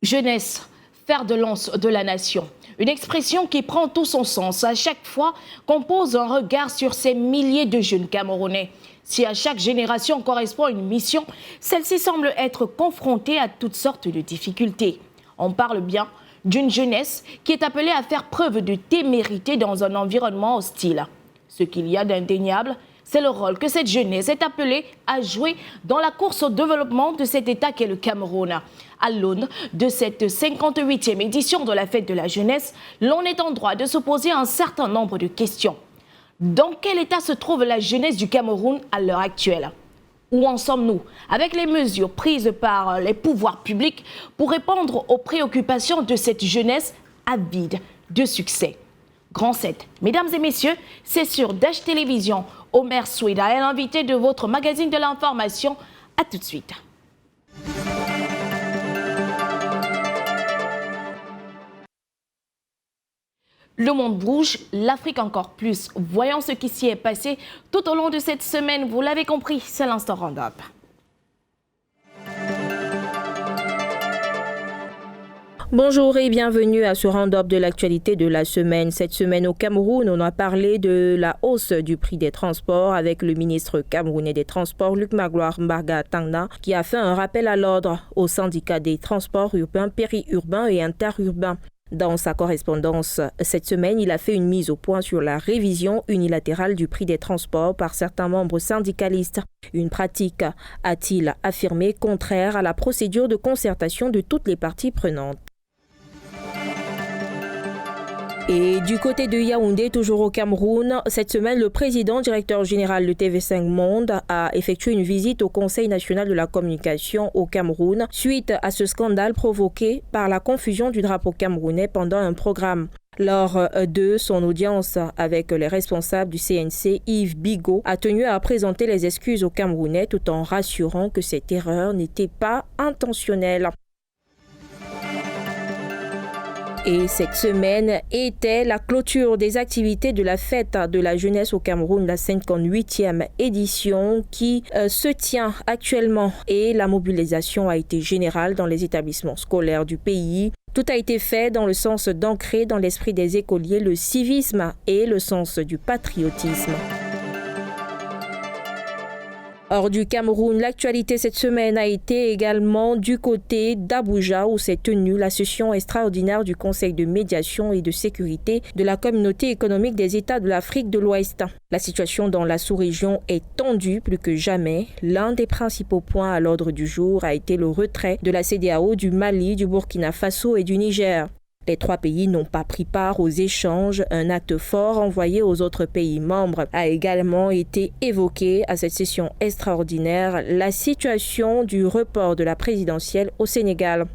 Jeunesse, fer de lance de la nation. Une expression qui prend tout son sens à chaque fois qu'on pose un regard sur ces milliers de jeunes Camerounais. Si à chaque génération correspond une mission, celle-ci semble être confrontée à toutes sortes de difficultés. On parle bien d'une jeunesse qui est appelée à faire preuve de témérité dans un environnement hostile. Ce qu'il y a d'indéniable, c'est le rôle que cette jeunesse est appelée à jouer dans la course au développement de cet État qu'est le Cameroun. À l'aune de cette 58e édition de la Fête de la Jeunesse, l'on est en droit de se poser un certain nombre de questions. Dans quel état se trouve la jeunesse du Cameroun à l'heure actuelle? Où en sommes-nous avec les mesures prises par les pouvoirs publics pour répondre aux préoccupations de cette jeunesse avide de succès? Grand 7, mesdames et messieurs, c'est sur Dash Télévision. Omer Souida est l'invité de votre magazine de l'information. À tout de suite. Le monde bouge, l'Afrique encore plus. Voyons ce qui s'y est passé tout au long de cette semaine. Vous l'avez compris, c'est l'instant Round-Up. Bonjour et bienvenue à ce round-up de l'actualité de la semaine. Cette semaine au Cameroun, on a parlé de la hausse du prix des transports avec le ministre camerounais des Transports, Luc Magloire Mbarga Tangna, qui a fait un rappel à l'ordre au syndicat des transports urbains, périurbains et interurbains. Dans sa correspondance cette semaine, il a fait une mise au point sur la révision unilatérale du prix des transports par certains membres syndicalistes. Une pratique, a-t-il affirmé, contraire à la procédure de concertation de toutes les parties prenantes. Et du côté de Yaoundé, toujours au Cameroun, cette semaine, le président directeur général de TV5 Monde a effectué une visite au Conseil national de la communication au Cameroun suite à ce scandale provoqué par la confusion du drapeau camerounais pendant un programme. Lors de son audience avec les responsables du CNC, Yves Bigot a tenu à présenter les excuses aux Camerounais tout en rassurant que cette erreur n'était pas intentionnelle. Et cette semaine était la clôture des activités de la fête de la jeunesse au Cameroun, la 58e édition qui se tient actuellement. Et la mobilisation a été générale dans les établissements scolaires du pays. Tout a été fait dans le sens d'ancrer dans l'esprit des écoliers le civisme et le sens du patriotisme. Hors du Cameroun, l'actualité cette semaine a été également du côté d'Abuja où s'est tenue la session extraordinaire du Conseil de médiation et de sécurité de la communauté économique des États de l'Afrique de l'Ouest. La situation dans la sous-région est tendue plus que jamais. L'un des principaux points à l'ordre du jour a été le retrait de la CEDEAO du Mali, du Burkina Faso et du Niger. Les trois pays n'ont pas pris part aux échanges. Un acte fort envoyé aux autres pays membres a également été évoqué à cette session extraordinaire, la situation du report de la présidentielle au Sénégal.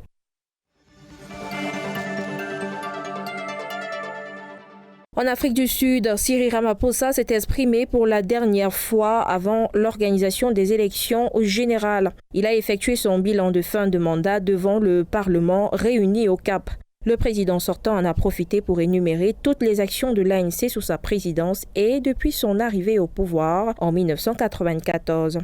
En Afrique du Sud, Cyril Ramaphosa s'est exprimé pour la dernière fois avant l'organisation des élections générales. Il a effectué son bilan de fin de mandat devant le Parlement réuni au Cap. Le président sortant en a profité pour énumérer toutes les actions de l'ANC sous sa présidence et depuis son arrivée au pouvoir en 1994.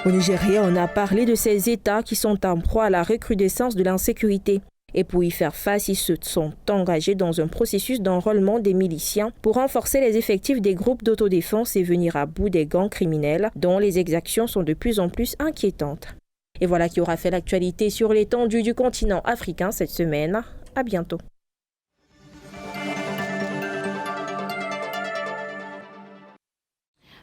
Au Nigeria, on a parlé de ces États qui sont en proie à la recrudescence de l'insécurité. Et pour y faire face, ils se sont engagés dans un processus d'enrôlement des miliciens pour renforcer les effectifs des groupes d'autodéfense et venir à bout des gangs criminels dont les exactions sont de plus en plus inquiétantes. Et voilà qui aura fait l'actualité sur l'étendue du continent africain cette semaine. À bientôt.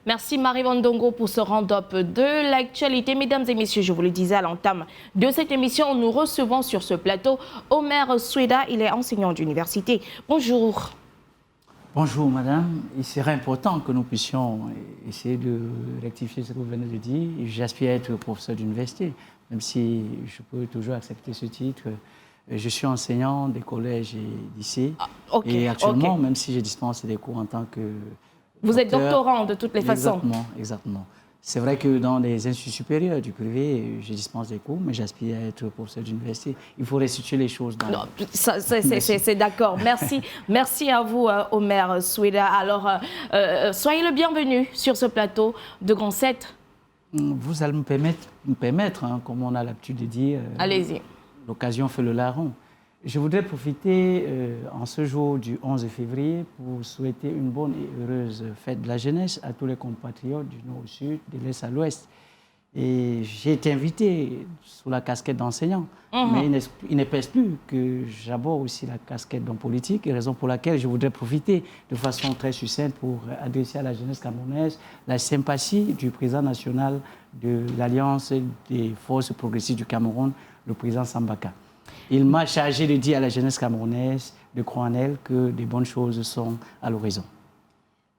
Merci Marie-Van Dongo pour ce round-up de l'actualité. Mesdames et messieurs, je vous le disais à l'entame de cette émission, nous recevons sur ce plateau Omer Souida. Il est enseignant d'université. Bonjour. Bonjour madame, il serait important que nous puissions essayer de rectifier ce que vous venez de dire. J'aspire à être professeur d'université, même si je peux toujours accepter ce titre. Je suis enseignant des collèges et lycées. Et actuellement, même si je dispense des cours en tant que Vous êtes doctorant de toutes les façons. Exactement. C'est vrai que dans les instituts supérieurs du privé, je dispense des cours, mais j'aspire à être professeur d'université. Il faut restituer les choses. C'est d'accord. Merci. Merci à vous, Omer Souida. Alors, soyez le bienvenu sur ce plateau de Grand 7. Vous allez me permettre hein, comme on a l'habitude de dire, allez-y. L'occasion fait le larron. Je voudrais profiter en ce jour du 11 février pour souhaiter une bonne et heureuse fête de la jeunesse à tous les compatriotes du nord au sud, de l'est à l'ouest. Et j'ai été invité sous la casquette d'enseignant, mais il ne pèse plus que j'aborde aussi la casquette d'homme politique, raison pour laquelle je voudrais profiter de façon très succincte pour adresser à la jeunesse camerounaise la sympathie du président national de l'Alliance des forces progressistes du Cameroun, le président Sambaka. Il m'a chargé de dire à la jeunesse camerounaise de croire en elle que des bonnes choses sont à l'horizon.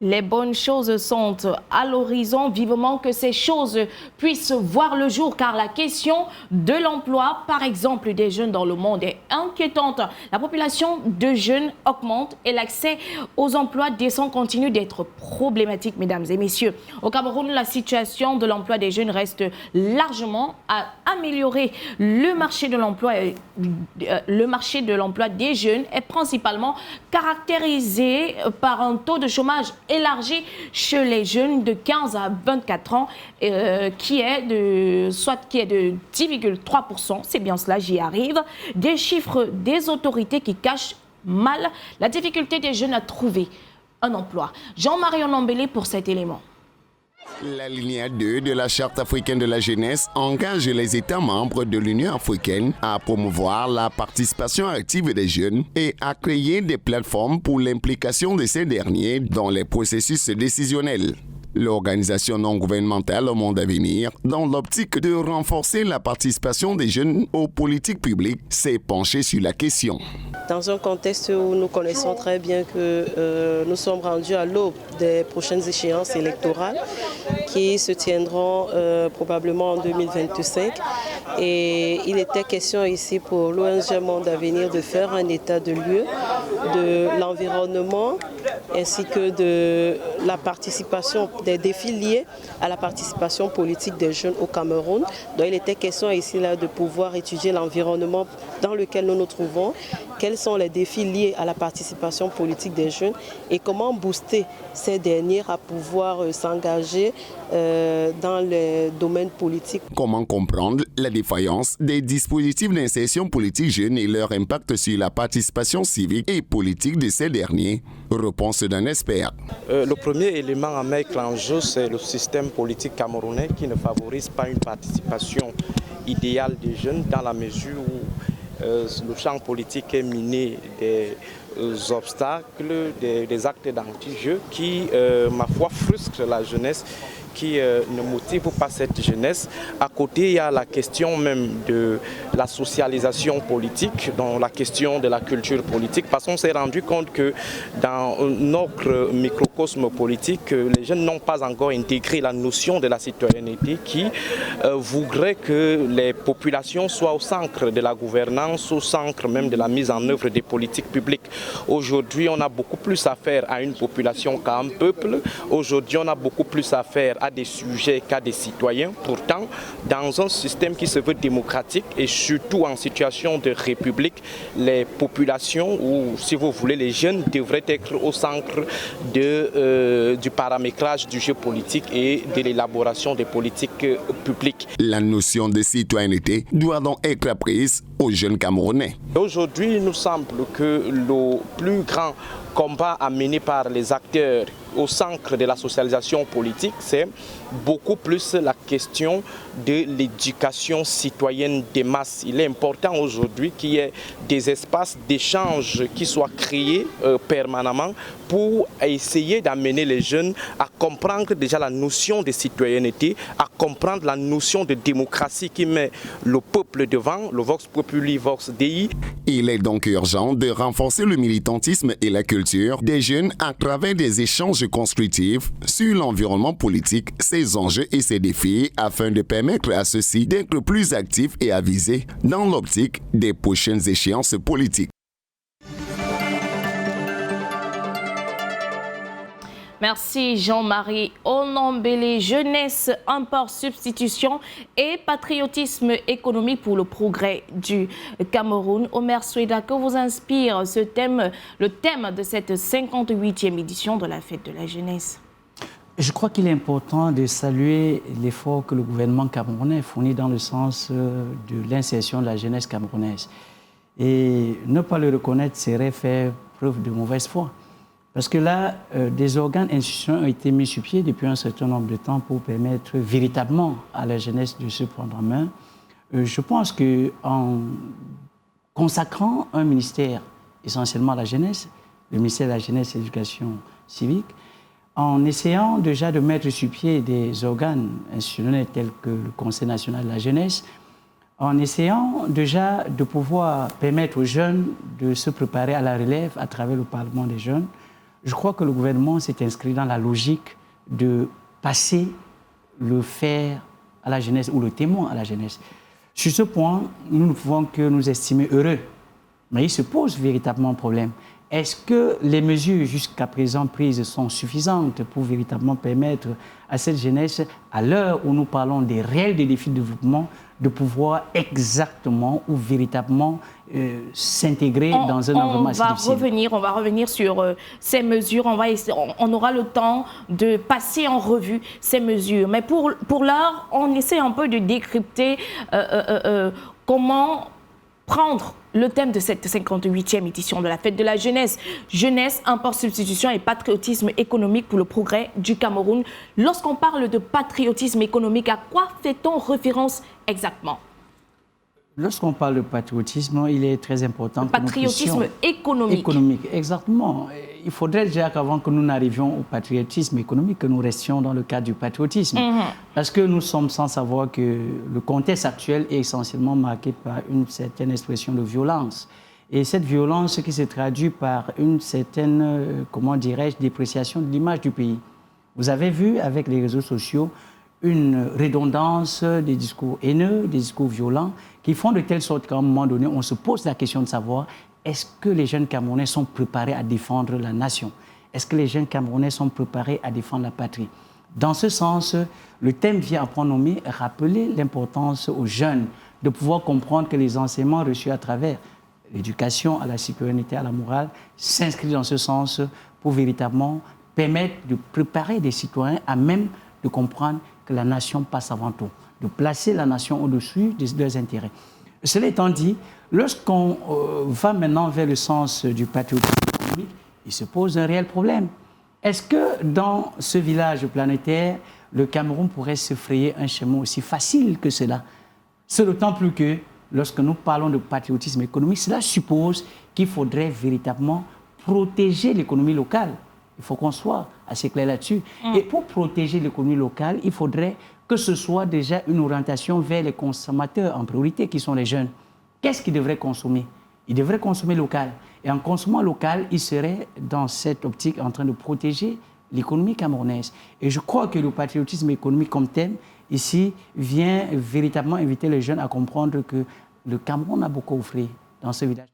Les bonnes choses sont à l'horizon, vivement que ces choses puissent voir le jour, car la question de l'emploi, par exemple des jeunes dans le monde, est inquiétante. La population de jeunes augmente et l'accès aux emplois décents continue d'être problématique, mesdames et messieurs. Au Cameroun, la situation de l'emploi des jeunes reste largement à améliorer. Le marché de l'emploi des jeunes est principalement caractérisé par un taux de chômage élargi chez les jeunes de 15 à 24 ans, qui est de 10,3%. C'est bien cela, j'y arrive. Des chiffres des autorités qui cachent mal la difficulté des jeunes à trouver un emploi. Jean-Marie Onambélé pour cet élément. L'alinéa 2 de la Charte africaine de la jeunesse engage les États membres de l'Union africaine à promouvoir la participation active des jeunes et à créer des plateformes pour l'implication de ces derniers dans les processus décisionnels. L'organisation non gouvernementale Au Monde à venir, dans l'optique de renforcer la participation des jeunes aux politiques publiques, s'est penchée sur la question. Dans un contexte où nous connaissons très bien que nous sommes rendus à l'aube des prochaines échéances électorales qui se tiendront probablement en 2025. Et il était question ici pour l'ONG Monde à venir de faire un état de lieu de l'environnement ainsi que de la participation, des défis liés à la participation politique des jeunes au Cameroun. Donc il était question ici là de pouvoir étudier l'environnement dans lequel nous nous trouvons, quels sont les défis liés à la participation politique des jeunes et comment booster ces derniers à pouvoir s'engager dans les domaines politiques. Comment comprendre la défaillance des dispositifs d'insertion politique jeunes et leur impact sur la participation civique et politique de ces derniers? Réponse d'un expert. Le premier élément à mettre en jeu, c'est le système politique camerounais qui ne favorise pas une participation idéale des jeunes dans la mesure où le champ politique est miné des obstacles, des actes d'anti-jeu qui, ma foi, frustrent la jeunesse, qui ne motive pas cette jeunesse. À côté, il y a la question même de la socialisation politique, dans la question de la culture politique, parce qu'on s'est rendu compte que dans notre microcosme politique, les jeunes n'ont pas encore intégré la notion de la citoyenneté qui voudrait que les populations soient au centre de la gouvernance, au centre même de la mise en œuvre des politiques publiques. Aujourd'hui, on a beaucoup plus à faire à une population qu'à un peuple. Aujourd'hui, on a beaucoup plus à faire à des sujets qu'à des citoyens. Pourtant, dans un système qui se veut démocratique et surtout en situation de république, les populations, ou si vous voulez les jeunes, devraient être au centre du paramétrage du jeu politique et de l'élaboration des politiques publiques. La notion de citoyenneté doit donc être apprise aux jeunes Camerounais. Aujourd'hui, il nous semble que le plus grand combat à mener par les acteurs au centre de la socialisation politique, c'est beaucoup plus la question de l'éducation citoyenne des masses. Il est important aujourd'hui qu'il y ait des espaces d'échange qui soient créés permanemment pour essayer d'amener les jeunes à comprendre déjà la notion de citoyenneté, à comprendre la notion de démocratie qui met le peuple devant, le Vox Populi, Vox Dei. Il est donc urgent de renforcer le militantisme et la culture des jeunes à travers des échanges constructifs sur l'environnement politique, ses enjeux et ses défis afin de permettre à ceux-ci d'être plus actifs et avisés dans l'optique des prochaines échéances politiques. Merci Jean-Marie Onambélé. Jeunesse, import, substitution et patriotisme économique pour le progrès du Cameroun. Omer Soueda, que vous inspire le thème de cette 58e édition de la Fête de la Jeunesse? Je crois qu'il est important de saluer l'effort que le gouvernement camerounais fournit dans le sens de l'insertion de la jeunesse camerounaise. Et ne pas le reconnaître serait faire preuve de mauvaise foi. Parce que là, des organes institutionnels ont été mis sur pied depuis un certain nombre de temps pour permettre véritablement à la jeunesse de se prendre en main. Je pense qu'en consacrant un ministère essentiellement à la jeunesse, le ministère de la Jeunesse et de l'Éducation civique, en essayant déjà de mettre sur pied des organes institutionnels tels que le Conseil national de la jeunesse, en essayant déjà de pouvoir permettre aux jeunes de se préparer à la relève à travers le Parlement des jeunes, je crois que le gouvernement s'est inscrit dans la logique de passer le fer à la jeunesse ou le témoin à la jeunesse. Sur ce point, nous ne pouvons que nous estimer heureux. Mais il se pose véritablement un problème. Est-ce que les mesures jusqu'à présent prises sont suffisantes pour véritablement permettre à cette jeunesse, à l'heure où nous parlons des réels défis de développement, de pouvoir exactement ou véritablement s'intégrer dans un environnement assez difficile? On va revenir sur ces mesures. On aura le temps de passer en revue ces mesures. Mais pour l'heure, on essaie un peu de décrypter comment prendre le thème de cette 58e édition de la Fête de la Jeunesse. Jeunesse, import, substitution et patriotisme économique pour le progrès du Cameroun. Lorsqu'on parle de patriotisme économique, à quoi fait-on référence exactement? Lorsqu'on parle de patriotisme, il est très important que patriotisme économique. Économique, exactement. Il faudrait déjà qu'avant que nous n'arrivions au patriotisme économique, que nous restions dans le cadre du patriotisme. Parce que nous sommes sans savoir que le contexte actuel est essentiellement marqué par une certaine expression de violence. Et cette violence qui se traduit par une certaine, comment dirais-je, dépréciation de l'image du pays. Vous avez vu avec les réseaux sociaux une redondance des discours haineux, des discours violents, qui font de telle sorte qu'à un moment donné, on se pose la question de savoir est-ce que les jeunes Camerounais sont préparés à défendre la nation? Est-ce que les jeunes Camerounais sont préparés à défendre la patrie? Dans ce sens, le thème vient à point nommé rappeler l'importance aux jeunes de pouvoir comprendre que les enseignements reçus à travers l'éducation à la citoyenneté, à la morale, s'inscrivent dans ce sens pour véritablement permettre de préparer des citoyens à même de comprendre que la nation passe avant tout, de placer la nation au-dessus de leurs intérêts. Cela étant dit, lorsqu'on va maintenant vers le sens du patriotisme économique, il se pose un réel problème. Est-ce que dans ce village planétaire, le Cameroun pourrait se frayer un chemin aussi facile que cela? C'est d'autant plus que lorsque nous parlons de patriotisme économique, cela suppose qu'il faudrait véritablement protéger l'économie locale. Il faut qu'on soit assez clair là-dessus. Et pour protéger l'économie locale, il faudrait que ce soit déjà une orientation vers les consommateurs en priorité, qui sont les jeunes. Qu'est-ce qu'ils devraient consommer? Ils devraient consommer local. Et en consommant local, ils seraient dans cette optique en train de protéger l'économie camerounaise. Et je crois que le patriotisme économique comme thème, ici, vient véritablement inviter les jeunes à comprendre que le Cameroun a beaucoup offert dans ce village.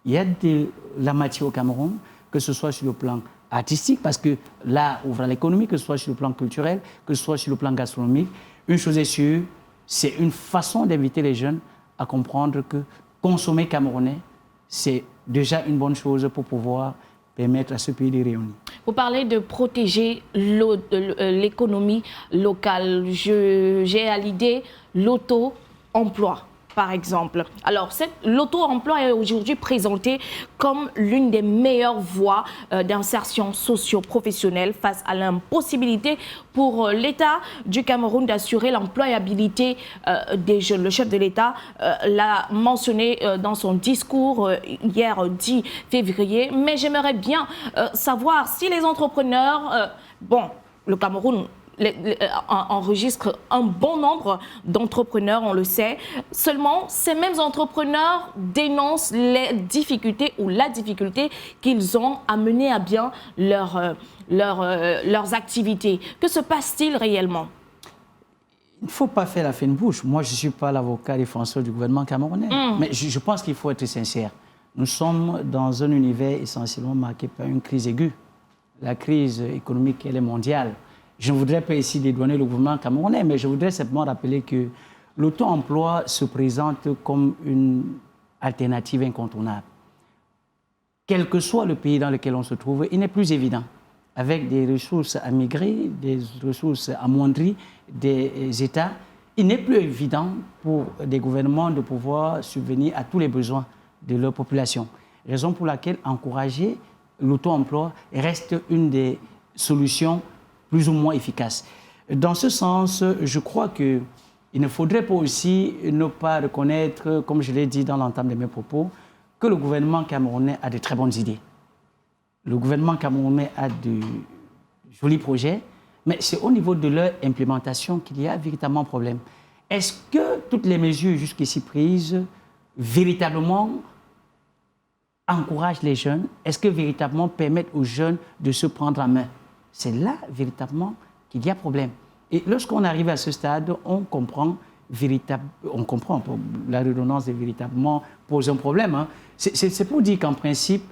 Il y a de la matière au Cameroun, que ce soit sur le plan artistique, parce que là, ouvre l'économie, que ce soit sur le plan culturel, que ce soit sur le plan gastronomique. Une chose est sûre, c'est une façon d'inviter les jeunes à comprendre que consommer camerounais, c'est déjà une bonne chose pour pouvoir permettre à ce pays de rayonner. Vous parlez de protéger l'économie locale. J'ai à l'idée l'auto-emploi, par exemple. Alors, l'auto-emploi est aujourd'hui présenté comme l'une des meilleures voies d'insertion socio-professionnelle face à l'impossibilité pour l'État du Cameroun d'assurer l'employabilité des jeunes. Le chef de l'État l'a mentionné dans son discours hier 10 février. Mais j'aimerais bien savoir si les entrepreneurs... le Cameroun enregistre un bon nombre d'entrepreneurs, on le sait. Seulement, ces mêmes entrepreneurs dénoncent les difficultés ou la difficulté qu'ils ont à mener à bien leurs activités. Que se passe-t-il réellement? Il ne faut pas faire la fine bouche. Moi, je ne suis pas l'avocat défenseur du gouvernement camerounais. Mais je pense qu'il faut être sincère. Nous sommes dans un univers essentiellement marqué par une crise aiguë. La crise économique, elle est mondiale. Je ne voudrais pas ici dédouaner le gouvernement camerounais, mais je voudrais simplement rappeler que l'auto-emploi se présente comme une alternative incontournable. Quel que soit le pays dans lequel on se trouve, il n'est plus évident avec des ressources amaigries, des ressources amoindries des États, il n'est plus évident pour des gouvernements de pouvoir subvenir à tous les besoins de leur population. Raison pour laquelle encourager l'auto-emploi reste une des solutions plus ou moins efficaces. Dans ce sens, je crois qu'il ne faudrait pas aussi ne pas reconnaître, comme je l'ai dit dans l'entame de mes propos, que le gouvernement camerounais a de très bonnes idées. Le gouvernement camerounais a de jolis projets, mais c'est au niveau de leur implémentation qu'il y a véritablement problème. Est-ce que toutes les mesures jusqu'ici prises véritablement encouragent les jeunes? Est-ce que véritablement permettent aux jeunes de se prendre en main? C'est là véritablement qu'il y a problème. Et lorsqu'on arrive à ce stade, on comprend la redondance de véritablement pose un problème. Hein. C'est pour dire qu'en principe,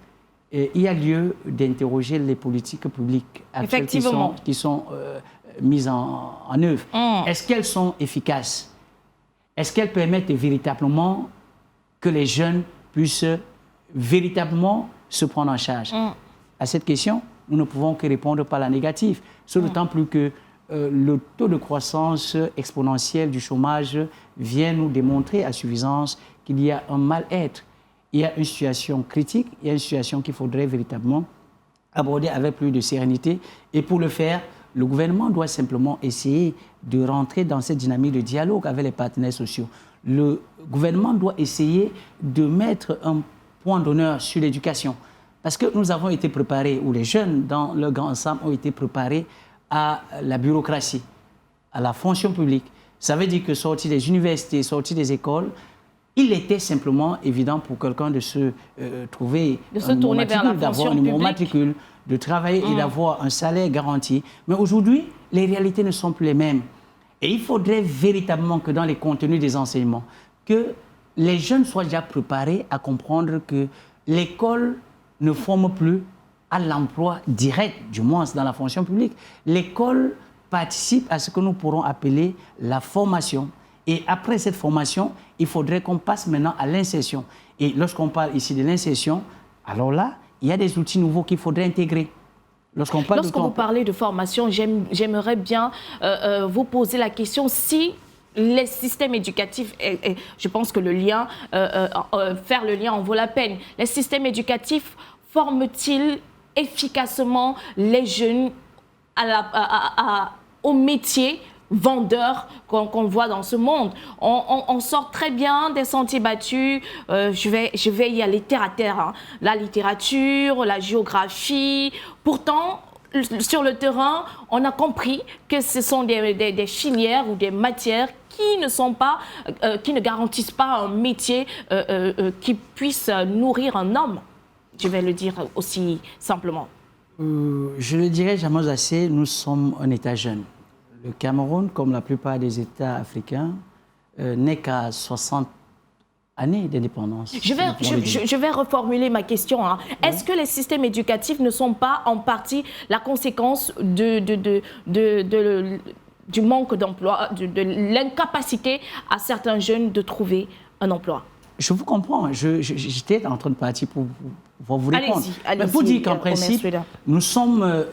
il y a lieu d'interroger les politiques publiques actuelles qui sont mises en œuvre. Est-ce qu'elles sont efficaces? Est-ce qu'elles permettent véritablement que les jeunes puissent véritablement se prendre en charge? À cette question, nous ne pouvons que répondre par la négative. D'autant plus que le taux de croissance exponentielle du chômage vient nous démontrer à suffisance qu'il y a un mal-être. Il y a une situation critique, il y a une situation qu'il faudrait véritablement aborder avec plus de sérénité. Et pour le faire, le gouvernement doit simplement essayer de rentrer dans cette dynamique de dialogue avec les partenaires sociaux. Le gouvernement doit essayer de mettre un point d'honneur sur l'éducation. Parce que nous avons été préparés, ou les jeunes dans leur grand ensemble ont été préparés à la bureaucratie, à la fonction publique. Ça veut dire que sortis des universités, sortis des écoles, il était simplement évident pour quelqu'un de se trouver de se tourner vers la fonction publique, d'avoir un matricule, de travailler et d'avoir un salaire garanti. Mais aujourd'hui, les réalités ne sont plus les mêmes. Et il faudrait véritablement que dans les contenus des enseignements, que les jeunes soient déjà préparés à comprendre que l'école ne forme plus à l'emploi direct, du moins dans la fonction publique. L'école participe à ce que nous pourrons appeler la formation. Et après cette formation, il faudrait qu'on passe maintenant à l'insertion. Et lorsqu'on parle ici de l'insertion, alors là, il y a des outils nouveaux qu'il faudrait intégrer. Lorsque vous parlez de formation, j'aimerais bien vous poser la question si les systèmes éducatifs, et je pense que faire le lien en vaut la peine, les systèmes éducatifs forment-ils efficacement les jeunes au métier vendeurs qu'on voit dans ce monde? On sort très bien des sentiers battus. Je vais y aller terre à terre. Hein. La littérature, la géographie. Pourtant, sur le terrain, on a compris que ce sont des filières ou des matières qui ne garantissent pas un métier qui puisse nourrir un homme. Je vais le dire aussi simplement. Je le dirais jamais assez, nous sommes un État jeune. Le Cameroun, comme la plupart des États africains, n'est qu'à 60 années d'indépendance. Je vais reformuler ma question. Hein. Ouais. Est-ce que les systèmes éducatifs ne sont pas en partie la conséquence du manque d'emploi, de l'incapacité à certains jeunes de trouver un emploi? Je vous comprends. J'étais en train de partir pour vous répondre. Allez-y, pour dire qu'en principe, nous sommes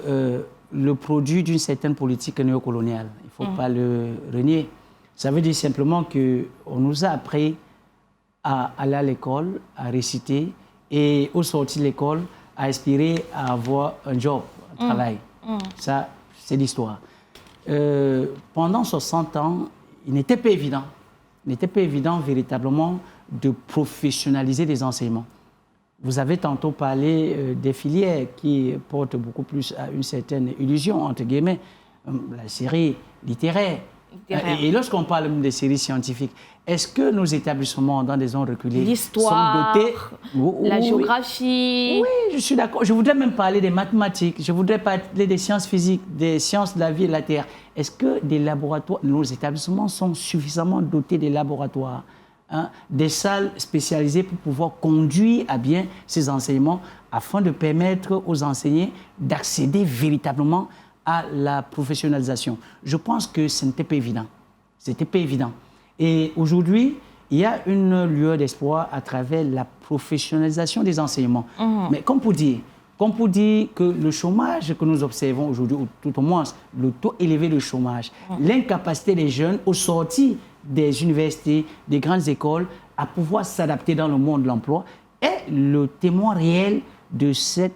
le produit d'une certaine politique néocoloniale. Il ne faut pas le renier. Ça veut dire simplement qu'on nous a appris à aller à l'école, à réciter, et au sortir de l'école, à aspirer à avoir un job, un travail. Ça, c'est l'histoire. Pendant 60 ans, il n'était pas évident. Il n'était pas évident véritablement de professionnaliser les enseignements. Vous avez tantôt parlé des filières qui portent beaucoup plus à une certaine illusion, entre guillemets, la série littéraire. Et lorsqu'on parle des séries scientifiques, est-ce que nos établissements dans des zones reculées sont dotés... la géographie... Oui, je suis d'accord. Je voudrais même parler des mathématiques, je voudrais parler des sciences physiques, des sciences de la vie et de la terre. Est-ce que des laboratoires, nos établissements sont suffisamment dotés des laboratoires, des salles spécialisées pour pouvoir conduire à bien ces enseignements afin de permettre aux enseignants d'accéder véritablement à la professionnalisation? Je pense que ce n'était pas évident. C'était pas évident. Et aujourd'hui, il y a une lueur d'espoir à travers la professionnalisation des enseignements. Mais comme pour dire, comme pour dire que le chômage que nous observons aujourd'hui, ou tout au moins le taux élevé de chômage, l'incapacité des jeunes au sortir des universités, des grandes écoles, à pouvoir s'adapter dans le monde de l'emploi, est le témoin réel de cette,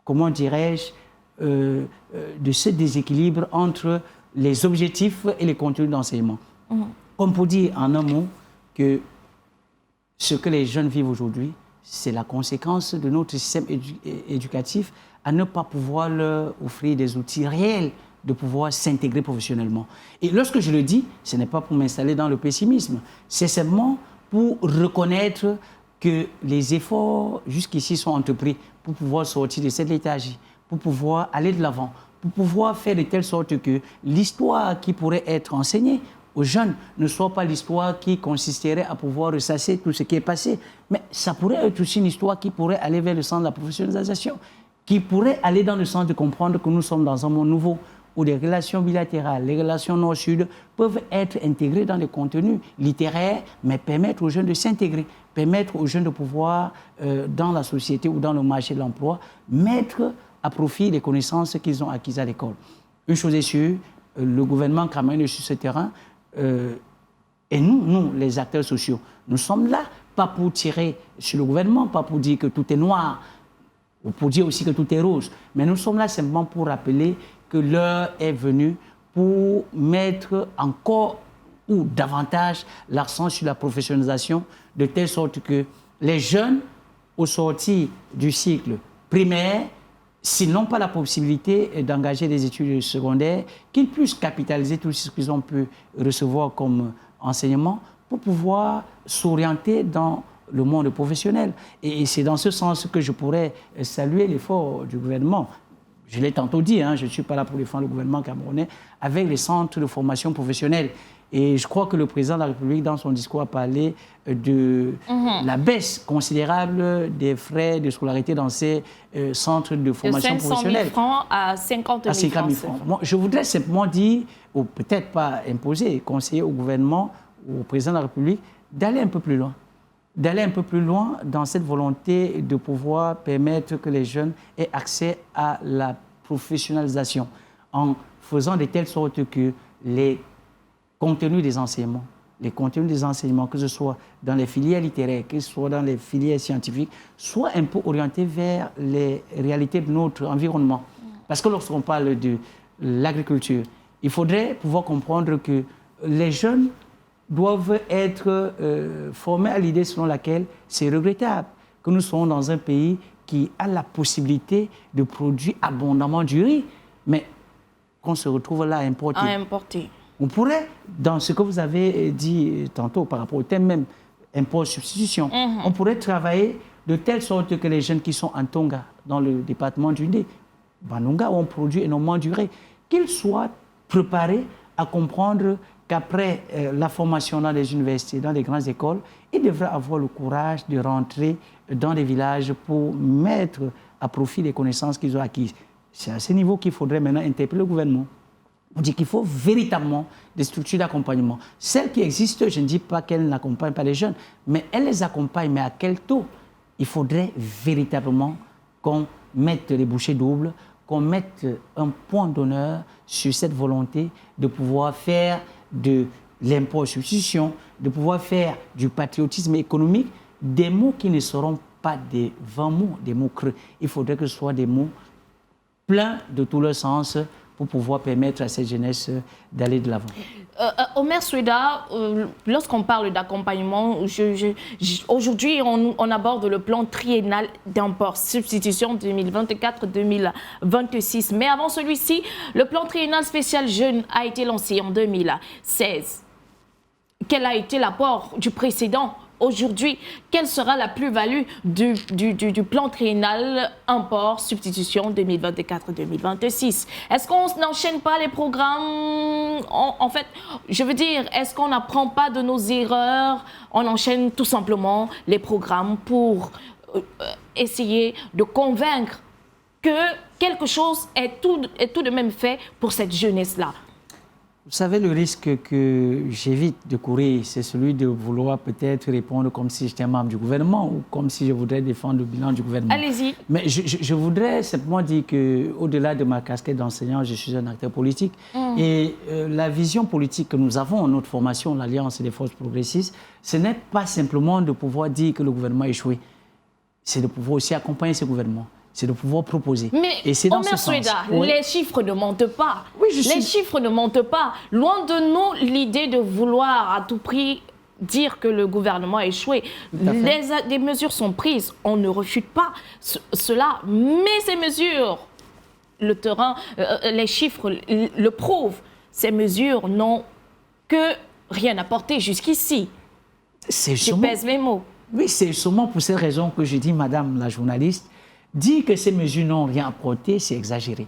comment dirais-je, de ce déséquilibre entre les objectifs et les contenus d'enseignement. Comme pour dire en un mot que ce que les jeunes vivent aujourd'hui, c'est la conséquence de notre système éducatif à ne pas pouvoir leur offrir des outils réels de pouvoir s'intégrer professionnellement. Et lorsque je le dis, ce n'est pas pour m'installer dans le pessimisme, c'est simplement pour reconnaître que les efforts jusqu'ici sont entrepris pour pouvoir sortir de cette léthargie, pour pouvoir aller de l'avant, pour pouvoir faire de telle sorte que l'histoire qui pourrait être enseignée aux jeunes ne soit pas l'histoire qui consisterait à pouvoir ressasser tout ce qui est passé, mais ça pourrait être aussi une histoire qui pourrait aller vers le sens de la professionnalisation, qui pourrait aller dans le sens de comprendre que nous sommes dans un monde nouveau, où les relations bilatérales, les relations nord-sud peuvent être intégrées dans les contenus littéraires, mais permettre aux jeunes de s'intégrer, permettre aux jeunes de pouvoir, dans la société ou dans le marché de l'emploi, mettre à profit les connaissances qu'ils ont acquises à l'école. Une chose est sûre, le gouvernement camerounais sur ce terrain, et nous, les acteurs sociaux, nous sommes là, pas pour tirer sur le gouvernement, pas pour dire que tout est noir, ou pour dire aussi que tout est rose, mais nous sommes là simplement pour rappeler que l'heure est venue pour mettre encore ou davantage l'accent sur la professionnalisation, de telle sorte que les jeunes, au sortir du cycle primaire, s'ils n'ont pas la possibilité d'engager des études secondaires, qu'ils puissent capitaliser tout ce qu'ils ont pu recevoir comme enseignement pour pouvoir s'orienter dans le monde professionnel. Et c'est dans ce sens que je pourrais saluer l'effort du gouvernement. Je l'ai tantôt dit, je ne suis pas là pour défendre le gouvernement camerounais, avec les centres de formation professionnelle. Et je crois que le président de la République, dans son discours, a parlé de la baisse considérable des frais de scolarité dans ces centres de formation professionnelle. De 500 000 francs à 50 000 francs. Bon, je voudrais simplement dire, ou peut-être pas imposer, conseiller au gouvernement, au président de la République, d'aller un peu plus loin. D'aller un peu plus loin dans cette volonté de pouvoir permettre que les jeunes aient accès à la professionnalisation, en faisant de telle sorte que les contenus des enseignements, que ce soit dans les filières littéraires, que ce soit dans les filières scientifiques, soient un peu orientés vers les réalités de notre environnement. Parce que lorsqu'on parle de l'agriculture, il faudrait pouvoir comprendre que les jeunes doivent être formés à l'idée selon laquelle c'est regrettable que nous soyons dans un pays qui a la possibilité de produire abondamment du riz, mais qu'on se retrouve là à importer. On pourrait, dans ce que vous avez dit tantôt par rapport au thème même, import-substitution, on pourrait travailler de telle sorte que les jeunes qui sont en Tonga, dans le département du Ndé, Banonga, où on produit énormément du riz, qu'ils soient préparés à comprendre qu'après la formation dans les universités, dans les grandes écoles, ils devraient avoir le courage de rentrer dans les villages pour mettre à profit les connaissances qu'ils ont acquises. C'est à ce niveau qu'il faudrait maintenant interpeller le gouvernement. On dit qu'il faut véritablement des structures d'accompagnement. Celles qui existent, je ne dis pas qu'elles n'accompagnent pas les jeunes, mais elles les accompagnent, mais à quel taux? Il faudrait véritablement qu'on mette les bouchées doubles, qu'on mette un point d'honneur sur cette volonté de pouvoir faire de l'import-substitution, de pouvoir faire du patriotisme économique, des mots qui ne seront pas des vains mots, des mots creux. Il faudrait que ce soit des mots pleins de tout leur sens pour pouvoir permettre à cette jeunesse d'aller de l'avant. Omer Soueda, lorsqu'on parle d'accompagnement, aujourd'hui on aborde le plan triennal d'import-substitution 2024-2026. Mais avant celui-ci, le plan triennal spécial jeune a été lancé en 2016. Quel a été l'apport du précédent? Aujourd'hui, quelle sera la plus-value du plan triennal import-substitution 2024-2026? Est-ce qu'on n'enchaîne pas les programmes? En fait, je veux dire, est-ce qu'on n'apprend pas de nos erreurs? On enchaîne tout simplement les programmes pour essayer de convaincre que quelque chose est tout de même fait pour cette jeunesse-là. Vous savez, le risque que j'évite de courir, c'est celui de vouloir peut-être répondre comme si j'étais un membre du gouvernement ou comme si je voudrais défendre le bilan du gouvernement. Allez-y. Mais je voudrais simplement dire qu'au-delà de ma casquette d'enseignant, je suis un acteur politique. Et la vision politique que nous avons, notre formation, l'Alliance des forces progressistes, ce n'est pas simplement de pouvoir dire que le gouvernement a échoué. C'est de pouvoir aussi accompagner ce gouvernement. C'est de pouvoir proposer. Mais et c'est dans Omer ce sens. Soueda, Oui. les chiffres ne mentent pas. Oui, les chiffres ne mentent pas. Loin de nous l'idée de vouloir à tout prix dire que le gouvernement a échoué. Des mesures sont prises. On ne refute pas cela. Mais ces mesures, le terrain, les chiffres le prouvent. Ces mesures n'ont que rien apporté jusqu'ici. Je pèse mes mots. Oui, c'est sûrement pour cette raison que je dis, madame la journaliste, dire que ces mesures n'ont rien apporté, c'est exagéré.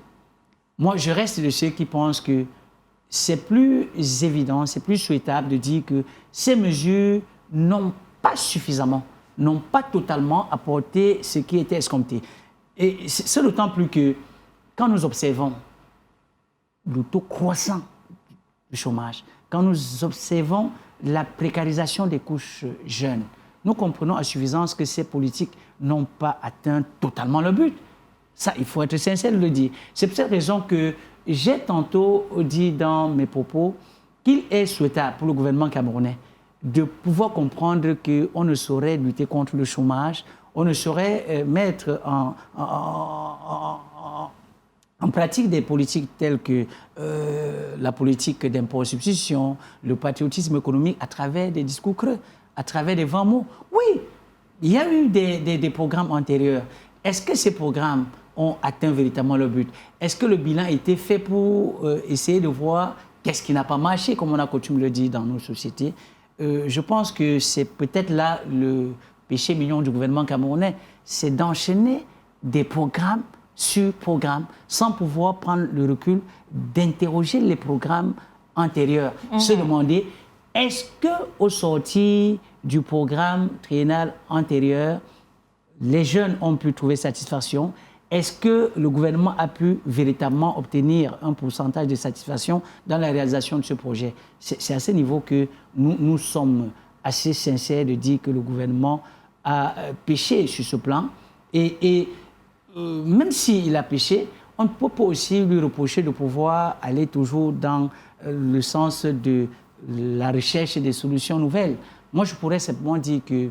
Moi, je reste de ceux qui pensent que c'est plus évident, c'est plus souhaitable de dire que ces mesures n'ont pas suffisamment, n'ont pas totalement apporté ce qui était escompté. Et c'est d'autant plus que quand nous observons le taux croissant du chômage, quand nous observons la précarisation des couches jeunes, nous comprenons à suffisance que ces politiques n'ont pas atteint totalement le but. Ça, il faut être sincère de le dire. C'est pour cette raison que j'ai tantôt dit dans mes propos qu'il est souhaitable pour le gouvernement camerounais de pouvoir comprendre qu'on ne saurait lutter contre le chômage, on ne saurait mettre en pratique des politiques telles que la politique d'impôt-substitution, le patriotisme économique à travers des discours creux, à travers des vains mots. Oui, il y a eu des programmes antérieurs. Est-ce que ces programmes ont atteint véritablement le but? Est-ce que le bilan a été fait pour essayer de voir qu'est-ce qui n'a pas marché, comme on a coutume de le dire dans nos sociétés? Je pense que c'est peut-être là le péché mignon du gouvernement camerounais, c'est d'enchaîner des programmes sur programmes sans pouvoir prendre le recul d'interroger les programmes antérieurs. Se demander, est-ce qu'au sortir du programme triennal antérieur, les jeunes ont pu trouver satisfaction? Est-ce que le gouvernement a pu véritablement obtenir un pourcentage de satisfaction dans la réalisation de ce projet? C'est à ce niveau que nous sommes assez sincères de dire que le gouvernement a péché sur ce plan. Et même s'il a péché, on ne peut pas aussi lui reprocher de pouvoir aller toujours dans le sens de la recherche des solutions nouvelles. Moi, je pourrais simplement dire que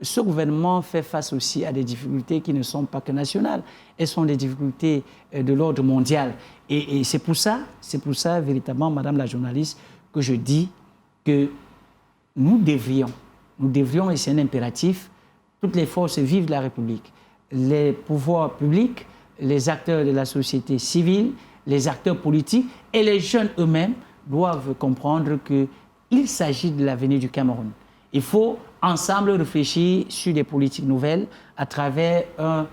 ce gouvernement fait face aussi à des difficultés qui ne sont pas que nationales. Elles sont des difficultés de l'ordre mondial. Et c'est pour ça, véritablement, madame la journaliste, que je dis que nous devrions, et c'est un impératif, toutes les forces vives de la République, les pouvoirs publics, les acteurs de la société civile, les acteurs politiques et les jeunes eux-mêmes doivent comprendre qu'il s'agit de l'avenir du Cameroun. Il faut ensemble réfléchir sur des politiques nouvelles à travers un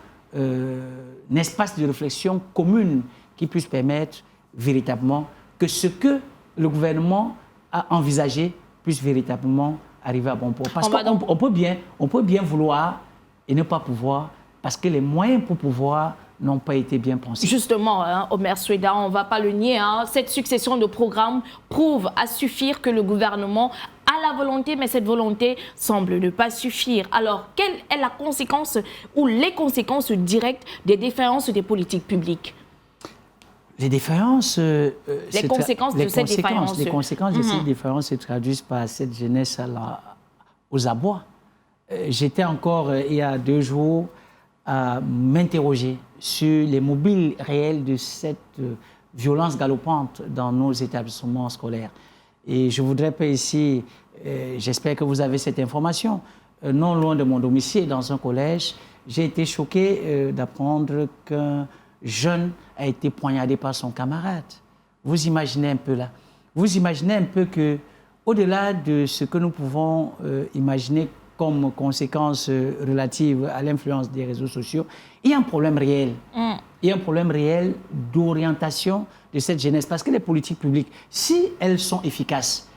espace de réflexion commune qui puisse permettre véritablement que ce que le gouvernement a envisagé puisse véritablement arriver à bon port. Parce qu'on peut bien vouloir et ne pas pouvoir, parce que les moyens pour pouvoir n'ont pas été bien pensés. Justement, Omer Soueda, on ne va pas le nier, cette succession de programmes prouve à suffire que le gouvernement a la volonté, mais cette volonté semble ne pas suffire. Alors, quelle est la conséquence ou les conséquences directes des défaillances des politiques publiques? Les défaillances... les conséquences de cette défaillance. Les conséquences de cette défaillance se traduisent par cette jeunesse aux abois. J'étais encore, il y a 2 jours, à m'interroger sur les mobiles réels de cette violence galopante dans nos établissements scolaires. Et je voudrais pas ici, j'espère que vous avez cette information, non loin de mon domicile, dans un collège, j'ai été choqué d'apprendre qu'un jeune a été poignardé par son camarade. Vous imaginez un peu là. Vous imaginez un peu que, au-delà de ce que nous pouvons imaginer comme conséquence relative à l'influence des réseaux sociaux, il y a un problème réel. Il y a un problème réel d'orientation de cette jeunesse. Parce que les politiques publiques, si elles sont efficaces,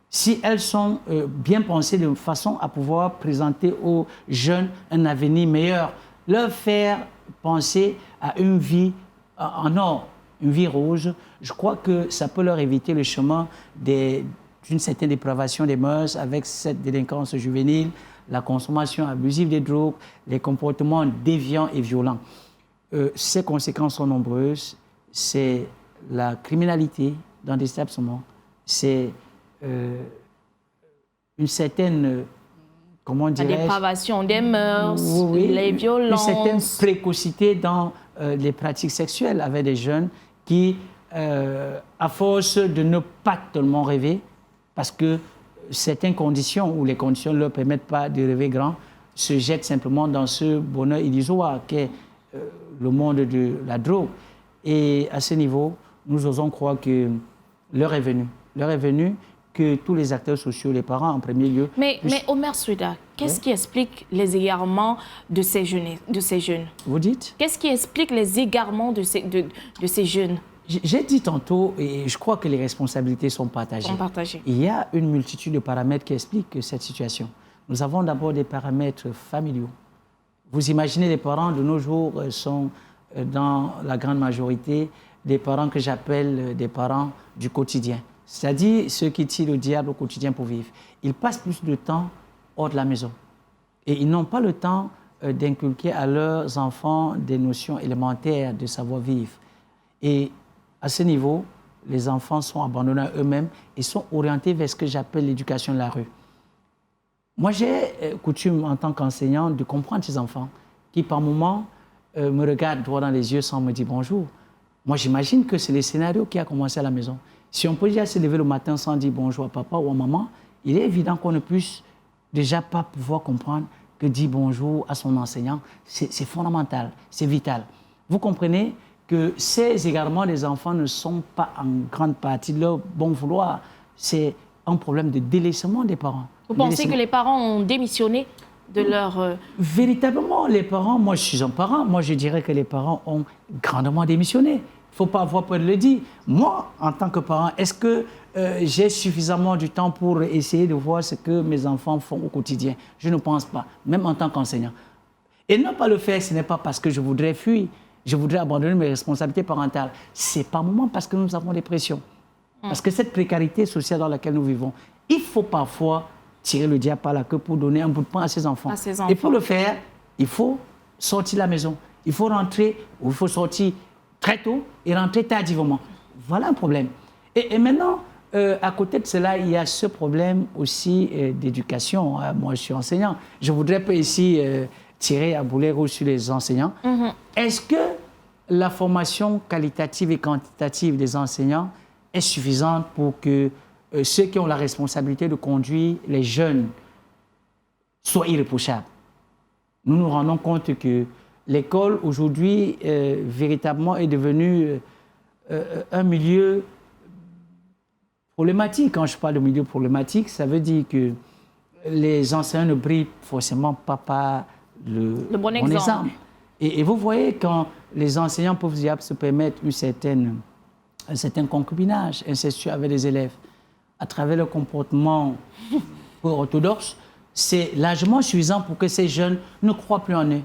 si elles sont bien pensées de façon à pouvoir présenter aux jeunes un avenir meilleur, leur faire penser à une vie en or, une vie rose, je crois que ça peut leur éviter le chemin d'une certaine dépravation des mœurs avec cette délinquance juvénile, la consommation abusive des drogues, les comportements déviants et violents. Ces conséquences sont nombreuses. C'est la criminalité dans des établissements, c'est une certaine, comment dirais-je, la dépravation des mœurs, oui, les violences. Une certaine précocité dans les pratiques sexuelles avec des jeunes qui, à force de ne pas tellement rêver, parce que certaines conditions ou les conditions ne leur permettent pas de rêver grand, se jettent simplement dans ce bonheur illusoire qu'est le monde de la drogue. Et à ce niveau, nous osons croire que l'heure est venue que tous les acteurs sociaux, les parents en premier lieu... Mais Omer Souida, qu'est-ce qui explique les égarements de ces jeunes? Vous dites? Qu'est-ce qui explique les égarements de ces jeunes? J'ai dit tantôt, et je crois que les responsabilités sont partagées. Il y a une multitude de paramètres qui expliquent cette situation. Nous avons d'abord des paramètres familiaux. Vous imaginez, les parents de nos jours sont, dans la grande majorité, des parents que j'appelle des parents du quotidien. C'est-à-dire ceux qui tirent le diable au quotidien pour vivre. Ils passent plus de temps hors de la maison. Et ils n'ont pas le temps d'inculquer à leurs enfants des notions élémentaires de savoir-vivre. Et à ce niveau, les enfants sont abandonnés à eux-mêmes et sont orientés vers ce que j'appelle l'éducation de la rue. Moi, j'ai coutume, en tant qu'enseignant, de comprendre ces enfants qui, par moments, me regardent droit dans les yeux sans me dire bonjour. Moi, j'imagine que c'est le scénario qui a commencé à la maison. Si on peut déjà se lever le matin sans dire bonjour à papa ou à maman, il est évident qu'on ne puisse déjà pas pouvoir comprendre que dire bonjour à son enseignant, c'est fondamental, c'est vital. Vous comprenez que ces égarements des enfants ne sont pas en grande partie de leur bon vouloir. C'est un problème de délaissement des parents. Vous pensez que les parents ont démissionné de leur... Véritablement, les parents, moi je suis un parent, moi je dirais que les parents ont grandement démissionné. Il ne faut pas avoir peur de le dire. Moi, en tant que parent, est-ce que j'ai suffisamment du temps pour essayer de voir ce que mes enfants font au quotidien? Je ne pense pas, même en tant qu'enseignant. Et ne pas le faire, ce n'est pas parce que je voudrais fuir, je voudrais abandonner mes responsabilités parentales. C'est par moments parce que nous avons des pressions. Parce que cette précarité sociale dans laquelle nous vivons, il faut parfois tirer le diable par la queue pour donner un bout de pain à ses enfants. Et pour le faire, il faut sortir de la maison. Il faut rentrer, ou il faut sortir très tôt et rentrer tardivement. Voilà un problème. Et maintenant, à côté de cela, il y a ce problème aussi d'éducation. Moi, je suis enseignant. Je voudrais pas ici tirer à boulet rouge sur les enseignants. Est-ce que la formation qualitative et quantitative des enseignants est suffisante pour que ceux qui ont la responsabilité de conduire les jeunes soient irréprochables? Nous nous rendons compte que l'école, aujourd'hui, véritablement est devenue un milieu problématique. Quand je parle de milieu problématique, ça veut dire que les enseignants ne brillent forcément pas par le bon exemple. Et vous voyez, quand les enseignants peuvent se permettre un certain concubinage incestueux avec les élèves, à travers le comportement orthodoxe, c'est largement suffisant pour que ces jeunes ne croient plus en eux.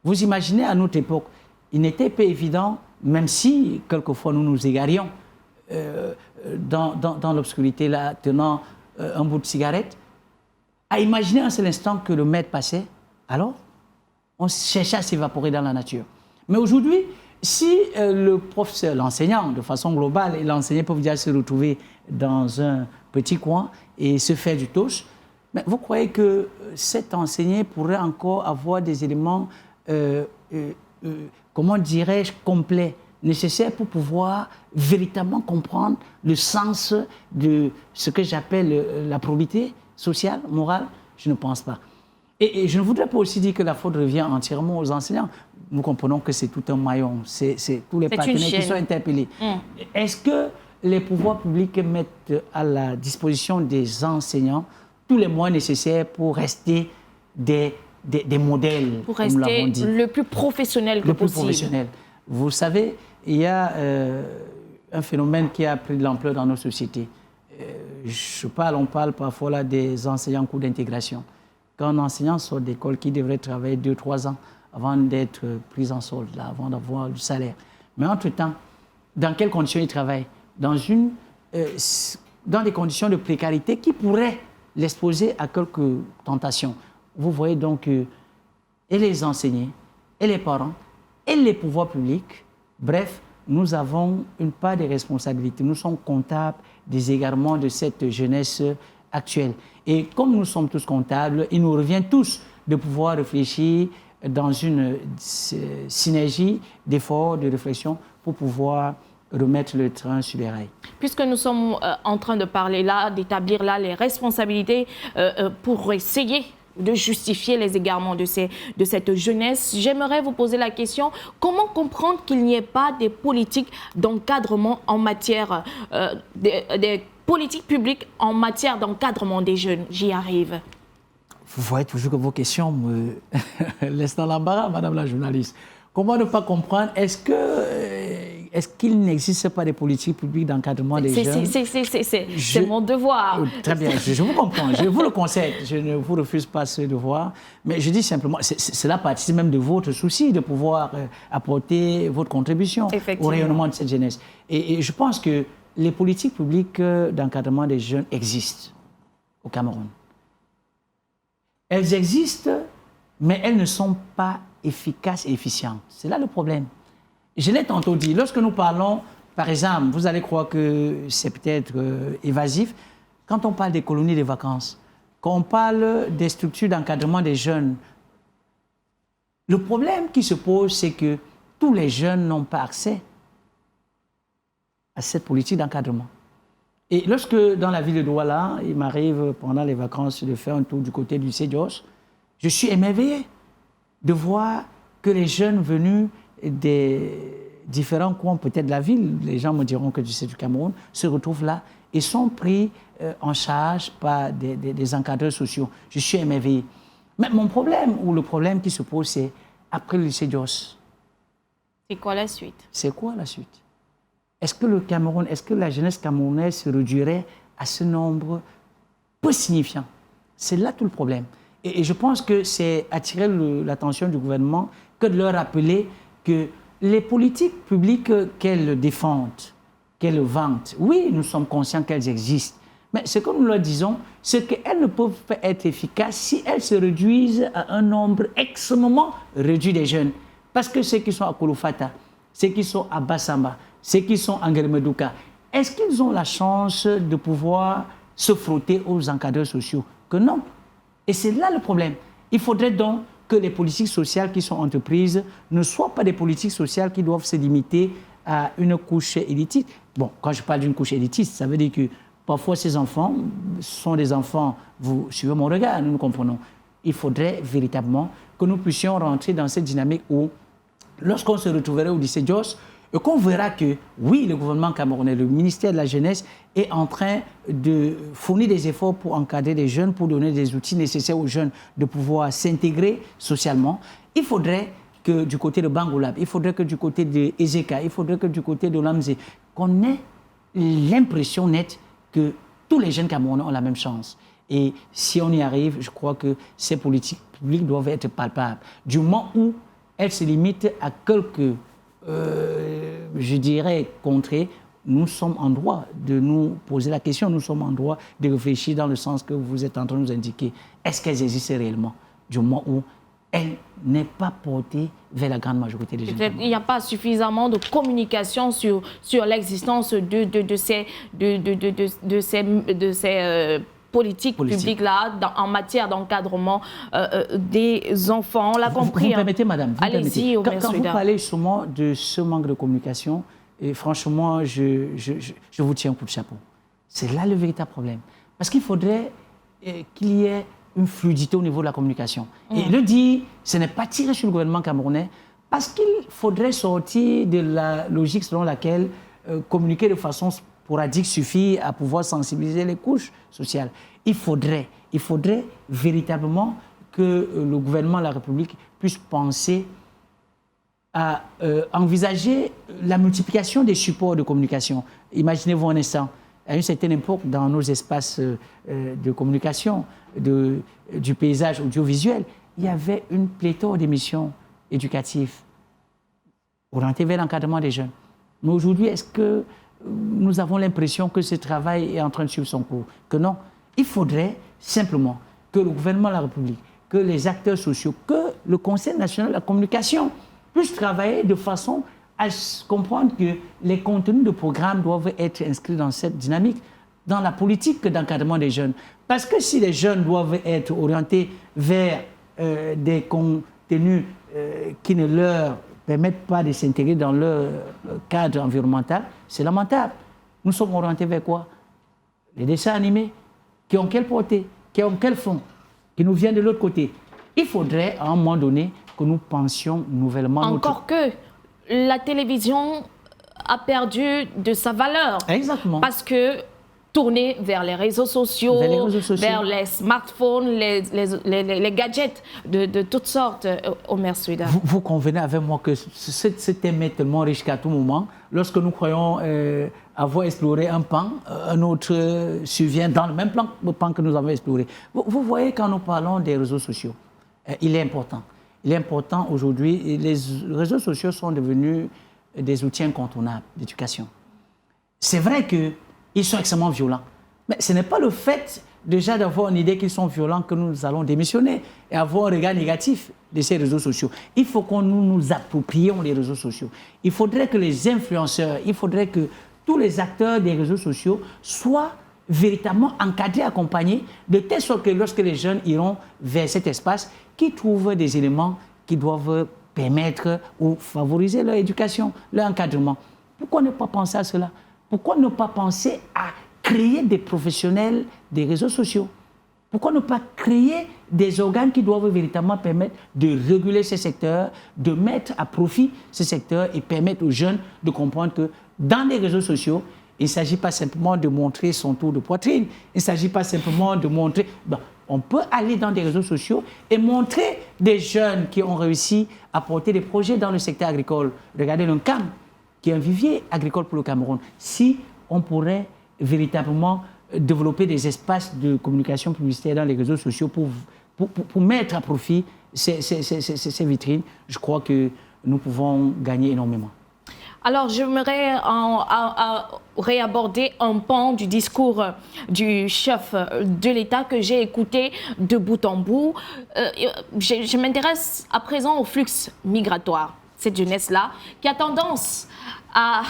Vous imaginez, à notre époque, il n'était pas évident, même si quelquefois nous nous égarions dans l'obscurité, là, tenant un bout de cigarette, à imaginer un seul instant que le maître passait, alors on cherchait à s'évaporer dans la nature. Mais aujourd'hui, si le professeur, l'enseignant, de façon globale, et l'enseignant peuvent déjà se retrouver dans un petit coin et se faire du toast, mais vous croyez que cet enseignant pourrait encore avoir des éléments, comment dirais-je, complets, nécessaires pour pouvoir véritablement comprendre le sens de ce que j'appelle la probité sociale, morale? Je ne pense pas. Et je ne voudrais pas aussi dire que la faute revient entièrement aux enseignants. Nous comprenons que c'est tout un maillon, c'est tous les partenaires qui sont interpellés. Est-ce que les pouvoirs publics mettent à la disposition des enseignants tous les moyens nécessaires pour rester des modèles, pour comme nous l'avons dit, le plus professionnel que possible? Le plus professionnel. Vous savez, il y a un phénomène qui a pris de l'ampleur dans nos sociétés. On parle parfois là des enseignants en cours d'intégration. Quand un enseignant sort d'école qui devrait travailler 2-3 ans avant d'être pris en solde, là, avant d'avoir du salaire. Mais entre-temps, dans quelles conditions ils travaillent? Dans des conditions de précarité qui pourraient l'exposer à quelques tentations. Vous voyez donc et les enseignants, et les parents, et les pouvoirs publics, bref, nous avons une part des responsabilités. Nous sommes comptables des égarements de cette jeunesse actuelle. Et comme nous sommes tous comptables, il nous revient tous de pouvoir réfléchir dans une synergie d'efforts, de réflexion pour pouvoir remettre le train sur les rails. Puisque nous sommes en train de parler là, d'établir là les responsabilités pour essayer de justifier les égarements de cette jeunesse, j'aimerais vous poser la question, comment comprendre qu'il n'y ait pas des politiques d'encadrement en matière, des politiques publiques en matière d'encadrement des jeunes? J'y arrive. Vous voyez toujours que vos questions me laissent dans l'embarras, madame la journaliste. Comment ne pas comprendre? Est-ce qu'il n'existe pas des politiques publiques d'encadrement des jeunes? C'est mon devoir. Très bien, je vous comprends, je vous le concède, je ne vous refuse pas ce devoir, mais je dis simplement, cela participe même de votre souci de pouvoir apporter votre contribution au rayonnement de cette jeunesse. Et je pense que les politiques publiques d'encadrement des jeunes existent au Cameroun. Elles existent, mais elles ne sont pas efficaces et efficientes. C'est là le problème. Je l'ai tantôt dit, lorsque nous parlons, par exemple, vous allez croire que c'est peut-être évasif, quand on parle des colonies de vacances, quand on parle des structures d'encadrement des jeunes, le problème qui se pose, c'est que tous les jeunes n'ont pas accès à cette politique d'encadrement. Et lorsque, dans la ville de Douala, il m'arrive pendant les vacances de faire un tour du côté du lycée Jos, je suis émerveillé de voir que les jeunes venus des différents coins peut-être de la ville, les gens me diront que du Cameroun, se retrouvent là et sont pris en charge par des encadreurs sociaux. Je suis émerveillé. Mais mon problème, ou le problème qui se pose, c'est après le lycée Jos. C'est quoi la suite? C'est quoi la suite? Est-ce que le Cameroun, est-ce que la jeunesse camerounaise se réduirait à ce nombre peu signifiant? C'est là tout le problème. Et je pense que c'est attirer l'attention du gouvernement que de leur rappeler que les politiques publiques qu'elles défendent, qu'elles vantent, oui, nous sommes conscients qu'elles existent, mais ce que nous leur disons, c'est qu'elles ne peuvent pas être efficaces si elles se réduisent à un nombre extrêmement réduit des jeunes. Parce que ceux qui sont à Kolofata, ceux qui sont à Bassamba, ceux qui sont à Ngeremedouka, est-ce qu'ils ont la chance de pouvoir se frotter aux encadreurs sociaux? Que non. Et c'est là le problème. Il faudrait donc que les politiques sociales qui sont entreprises ne soient pas des politiques sociales qui doivent se limiter à une couche élitiste. Bon, quand je parle d'une couche élitiste, ça veut dire que parfois ces enfants sont des enfants, vous suivez mon regard, nous nous comprenons. Il faudrait véritablement que nous puissions rentrer dans cette dynamique où, lorsqu'on se retrouverait au lycée Jos, et qu'on verra que, oui, le gouvernement camerounais, le ministère de la Jeunesse est en train de fournir des efforts pour encadrer les jeunes, pour donner des outils nécessaires aux jeunes de pouvoir s'intégrer socialement. Il faudrait que du côté de Bangoulab, il faudrait que du côté de Ezeka, il faudrait que du côté de Lamzé, qu'on ait l'impression nette que tous les jeunes Camerounais ont la même chance. Et si on y arrive, je crois que ces politiques publiques doivent être palpables. Du moment où elles se limitent à quelques je dirais, contrées, nous sommes en droit de nous poser la question, nous sommes en droit de réfléchir dans le sens que vous êtes en train de nous indiquer. Est-ce qu'elles existent réellement du moment où elles n'est pas portée vers la grande majorité des jeunes? Il n'y a pas suffisamment de communication sur l'existence de ces politiques publiques-là en matière d'encadrement des enfants. On l'a compris. Vous permettez, madame, allez-y, quand vous parlez justement de ce manque de communication, et franchement, je vous tiens un coup de chapeau. C'est là le véritable problème. Parce qu'il faudrait qu'il y ait une fluidité au niveau de la communication. Et le dire, ce n'est pas tirer sur le gouvernement camerounais, parce qu'il faudrait sortir de la logique selon laquelle communiquer de façon sporadique suffit à pouvoir sensibiliser les couches sociales. Il faudrait véritablement que le gouvernement de la République puisse penser à envisager la multiplication des supports de communication. Imaginez-vous un instant, à une certaine époque, dans nos espaces de communication, du paysage audiovisuel, il y avait une pléthore d'émissions éducatives orientées vers l'encadrement des jeunes. Mais aujourd'hui, est-ce que nous avons l'impression que ce travail est en train de suivre son cours? Que non. Il faudrait simplement que le gouvernement de la République, que les acteurs sociaux, que le Conseil national de la communication puissent travailler de façon à comprendre que les contenus de programme doivent être inscrits dans cette dynamique, dans la politique d'encadrement des jeunes. Parce que si les jeunes doivent être orientés vers des contenus qui ne leur permettent pas de s'intégrer dans leur cadre environnemental, c'est lamentable. Nous sommes orientés vers quoi? Les dessins animés, qui ont quelle portée, qui ont quel fond, qui nous viennent de l'autre côté. Il faudrait, à un moment donné, que nous pensions nouvellement. Encore que la télévision a perdu de sa valeur. Exactement. Parce que tourner vers les réseaux sociaux, vers les smartphones, les gadgets de toutes sortes, Omer Souida. Vous convenez avec moi que ce thème est tellement riche qu'à tout moment, lorsque nous croyons avoir exploré un pan, un autre survient dans le même pan que nous avons exploré. Vous voyez, quand nous parlons des réseaux sociaux, il est important. Il est important aujourd'hui, les réseaux sociaux sont devenus des outils incontournables d'éducation. C'est vrai qu'ils sont extrêmement violents, mais ce n'est pas le fait déjà d'avoir une idée qu'ils sont violents que nous allons démissionner et avoir un regard négatif de ces réseaux sociaux. Il faut que nous approprions les réseaux sociaux. Il faudrait que les influenceurs, il faudrait que tous les acteurs des réseaux sociaux soient véritablement encadrés, accompagnés, de telle sorte que lorsque les jeunes iront vers cet espace, qu'ils trouvent des éléments qui doivent permettre ou favoriser leur éducation, leur encadrement. Pourquoi ne pas penser à cela? Pourquoi ne pas penser à créer des professionnels des réseaux sociaux? Pourquoi ne pas créer des organes qui doivent véritablement permettre de réguler ces secteurs, de mettre à profit ces secteurs et permettre aux jeunes de comprendre que dans les réseaux sociaux, il ne s'agit pas simplement de montrer son tour de poitrine, il ne s'agit pas simplement de montrer... Ben, on peut aller dans des réseaux sociaux et montrer des jeunes qui ont réussi à porter des projets dans le secteur agricole. Regardez l'UNCAM, qui est un vivier agricole pour le Cameroun. Si on pourrait véritablement développer des espaces de communication publicitaire dans les réseaux sociaux pour mettre à profit ces vitrines, je crois que nous pouvons gagner énormément. Alors, j'aimerais réaborder un pan du discours du chef de l'État que j'ai écouté de bout en bout. Je m'intéresse à présent au flux migratoire. Cette jeunesse-là qui a tendance à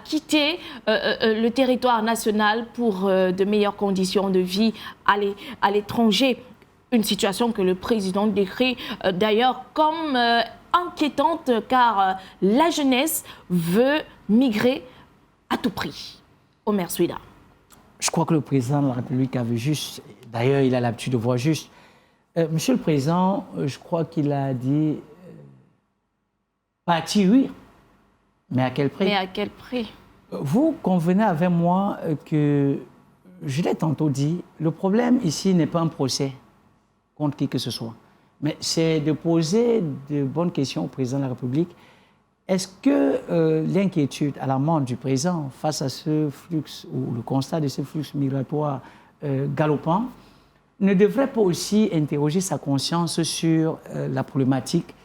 quitter le territoire national pour de meilleures conditions de vie à l'étranger. Une situation que le président décrit d'ailleurs comme inquiétante car la jeunesse veut migrer à tout prix. Omer Souida. Je crois que le président de la République a vu juste, d'ailleurs il a l'habitude de voir juste. Monsieur le Président, je crois qu'il a dit partir, oui, mais à quel prix? Mais à quel prix? Vous convenez avec moi que, je l'ai tantôt dit, le problème ici n'est pas un procès contre qui que ce soit. Mais c'est de poser de bonnes questions au président de la République. Est-ce que l'inquiétude alarmante du président face à ce flux, ou le constat de ce flux migratoire galopant, ne devrait pas aussi interroger sa conscience sur la problématique?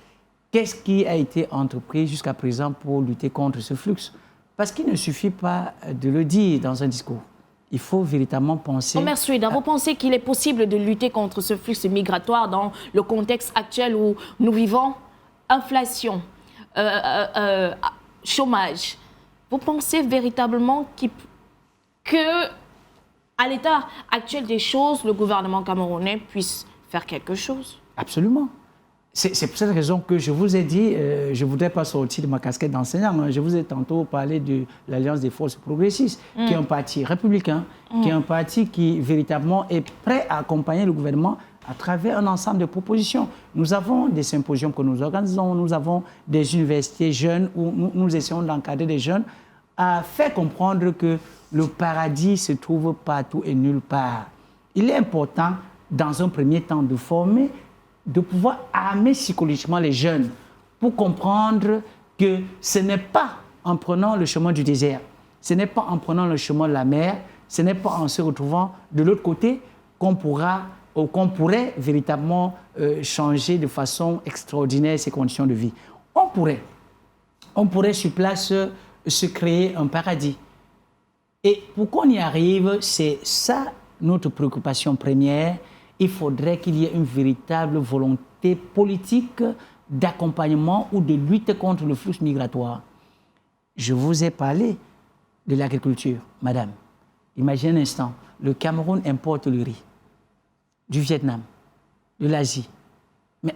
Qu'est-ce qui a été entrepris jusqu'à présent pour lutter contre ce flux? Parce qu'il ne suffit pas de le dire dans un discours. Il faut véritablement penser... Omer Souida, vous pensez qu'il est possible de lutter contre ce flux migratoire dans le contexte actuel où nous vivons inflation, chômage? Vous pensez véritablement que, à l'état actuel des choses, le gouvernement camerounais puisse faire quelque chose? Absolument. C'est pour cette raison que je vous ai dit, je ne voudrais pas sortir de ma casquette d'enseignant, hein. Je vous ai tantôt parlé de l'Alliance des forces progressistes, qui est un parti républicain, qui est un parti qui véritablement est prêt à accompagner le gouvernement à travers un ensemble de propositions. Nous avons des symposiums que nous organisons, nous avons des universités jeunes où nous essayons d'encadrer des jeunes à faire comprendre que le paradis se trouve partout et nulle part. Il est important, dans un premier temps, de former, de pouvoir armer psychologiquement les jeunes pour comprendre que ce n'est pas en prenant le chemin du désert, ce n'est pas en prenant le chemin de la mer, ce n'est pas en se retrouvant de l'autre côté qu'on pourrait véritablement changer de façon extraordinaire ses conditions de vie. On pourrait, on pourrait sur place se créer un paradis. Et pour qu'on y arrive, c'est ça notre préoccupation première. Il faudrait qu'il y ait une véritable volonté politique d'accompagnement ou de lutte contre le flux migratoire. Je vous ai parlé de l'agriculture, madame. Imaginez un instant, le Cameroun importe le riz du Vietnam, de l'Asie. Mais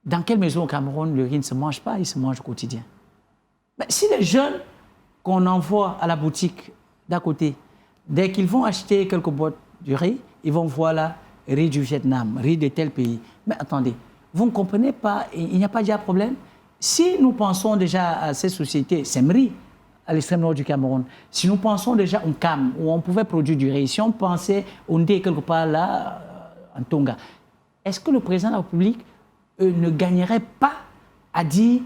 dans quelle maison au Cameroun le riz ne se mange pas, il se mange au quotidien? Mais si les jeunes qu'on envoie à la boutique d'à côté, dès qu'ils vont acheter quelques boîtes de riz, ils vont voir là, riz du Vietnam, riz de tel pays. Mais attendez, vous ne comprenez pas, il n'y a pas déjà de problème? Si nous pensons déjà à ces sociétés, Semri, à l'extrême nord du Cameroun, si nous pensons déjà au Cam, où on pouvait produire du riz, si on pensait au Ndé quelque part là, en Tonga, est-ce que le président de la République ne gagnerait pas à dire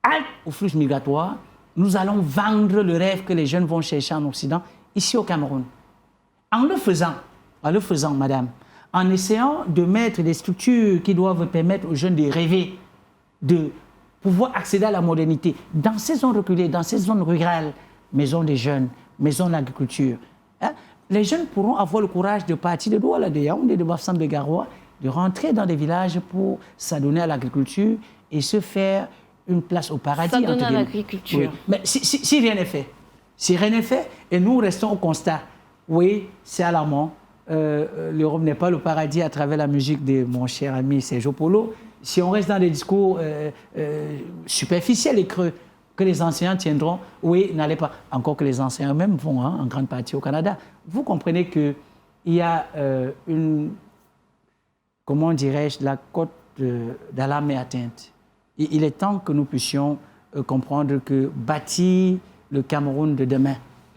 halte au flux migratoire, nous allons vendre le rêve que les jeunes vont chercher en Occident, ici au Cameroun? En le faisant, madame, en essayant de mettre des structures qui doivent permettre aux jeunes de rêver, de pouvoir accéder à la modernité, dans ces zones reculées, dans ces zones rurales, maison des jeunes, maison de l'agriculture, hein, les jeunes pourront avoir le courage de partir de Douala, de Yaoundé, de Bafsam, de Garoua, de rentrer dans des villages pour s'adonner à l'agriculture et se faire une place au paradis. S'adonner à l'agriculture. Oui. Mais si rien n'est fait, et nous restons au constat, oui, c'est alarmant, l'Europe n'est pas le paradis à travers la musique de mon cher ami Sergio Polo. Si on reste dans des discours superficiels et creux que les enseignants tiendront, oui, n'allez pas. Encore que les enseignants eux-mêmes vont en grande partie au Canada. Vous comprenez qu'il y a comment dirais-je, la cote d'alarme est atteinte. Il est temps que nous puissions comprendre que bâtir le Cameroun de demain,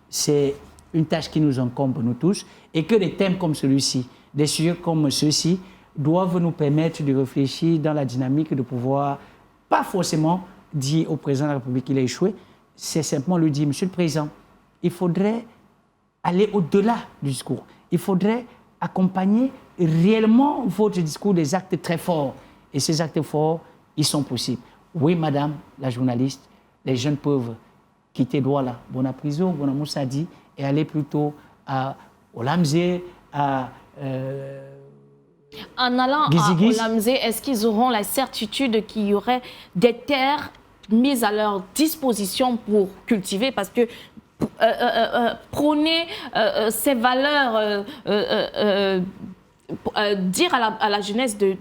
c'est une tâche qui nous incombe, nous tous, et que des thèmes comme celui-ci, des sujets comme ceux-ci, doivent nous permettre de réfléchir dans la dynamique de pouvoir, pas forcément dire au président de la République qu'il a échoué, c'est simplement lui dire, Monsieur le Président, il faudrait aller au-delà du discours. Il faudrait accompagner réellement votre discours des actes très forts. Et ces actes forts, ils sont possibles. Oui, madame la journaliste, les jeunes peuvent quitter Douala, Bonapriso, Bonamoussadi, et aller plutôt à Olamzé, à... En allant à Olamzé, est-ce qu'ils auront la certitude qu'il y aurait des terres mises à leur disposition pour cultiver? Parce que prôner ces valeurs, dire à la jeunesse de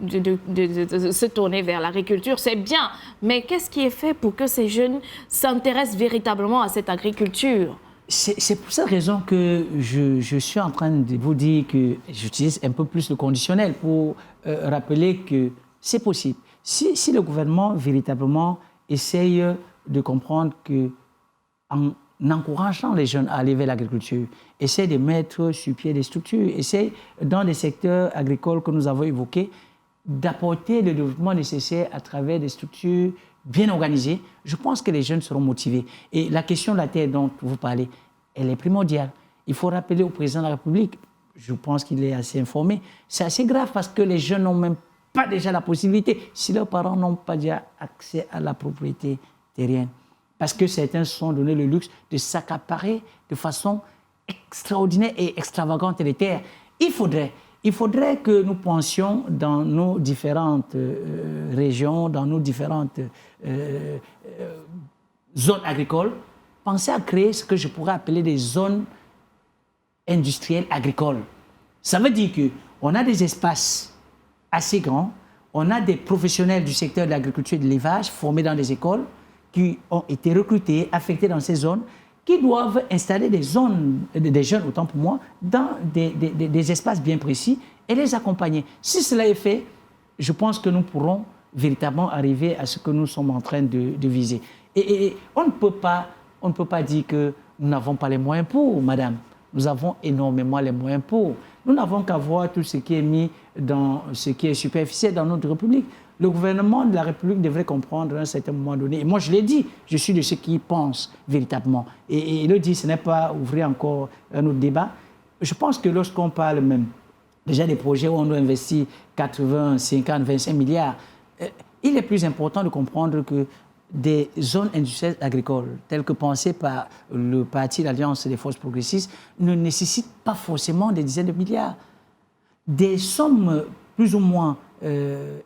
se tourner vers l'agriculture, c'est bien. Mais qu'est-ce qui est fait pour que ces jeunes s'intéressent véritablement à cette agriculture? C'est pour cette raison que je suis en train de vous dire que j'utilise un peu plus le conditionnel pour rappeler que c'est possible. Si le gouvernement véritablement essaye de comprendre qu'en encourageant les jeunes à aller vers l'agriculture, essaye de mettre sur pied des structures, essaye dans des secteurs agricoles que nous avons évoqués, d'apporter le développement nécessaire à travers des structures bien organisées, je pense que les jeunes seront motivés. Et la question de la terre dont vous parlez, elle est primordiale. Il faut rappeler au président de la République, je pense qu'il est assez informé, c'est assez grave parce que les jeunes n'ont même pas déjà la possibilité, si leurs parents n'ont pas déjà accès à la propriété terrienne. Parce que certains se sont donné le luxe de s'accaparer de façon extraordinaire et extravagante les terres. Il faudrait que nous pensions dans nos différentes régions, dans nos différentes zones agricoles, penser à créer ce que je pourrais appeler des zones industrielles agricoles. Ça veut dire qu'on a des espaces assez grands, on a des professionnels du secteur de l'agriculture et de l'élevage formés dans des écoles qui ont été recrutés, affectés dans ces zones, qui doivent installer des jeunes, autant pour moi, dans des espaces bien précis et les accompagner. Si cela est fait, je pense que nous pourrons véritablement arriver à ce que nous sommes en train de viser. Et on ne peut pas dire que nous n'avons pas les moyens pour, madame. Nous avons énormément les moyens pour. Nous n'avons qu'à voir tout ce qui est mis dans ce qui est superficiel dans notre République. Le gouvernement de la République devrait comprendre à un certain moment donné. Et moi, je l'ai dit, je suis de ceux qui pensent véritablement. Et le dit, ce n'est pas ouvrir encore un autre débat. Je pense que lorsqu'on parle même déjà des projets où on doit investir 80, 50, 25 milliards, il est plus important de comprendre que des zones industrielles agricoles, telles que pensées par le parti l'Alliance des forces progressistes, ne nécessitent pas forcément des dizaines de milliards. Des sommes plus ou moins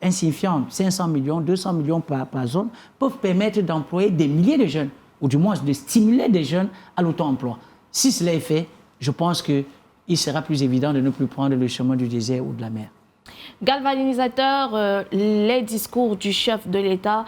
insignifiantes, 500 millions, 200 millions par zone, peuvent permettre d'employer des milliers de jeunes, ou du moins de stimuler des jeunes à l'auto-emploi. Si cela est fait, je pense qu'il sera plus évident de ne plus prendre le chemin du désert ou de la mer. Galvanisateur, les discours du chef de l'État,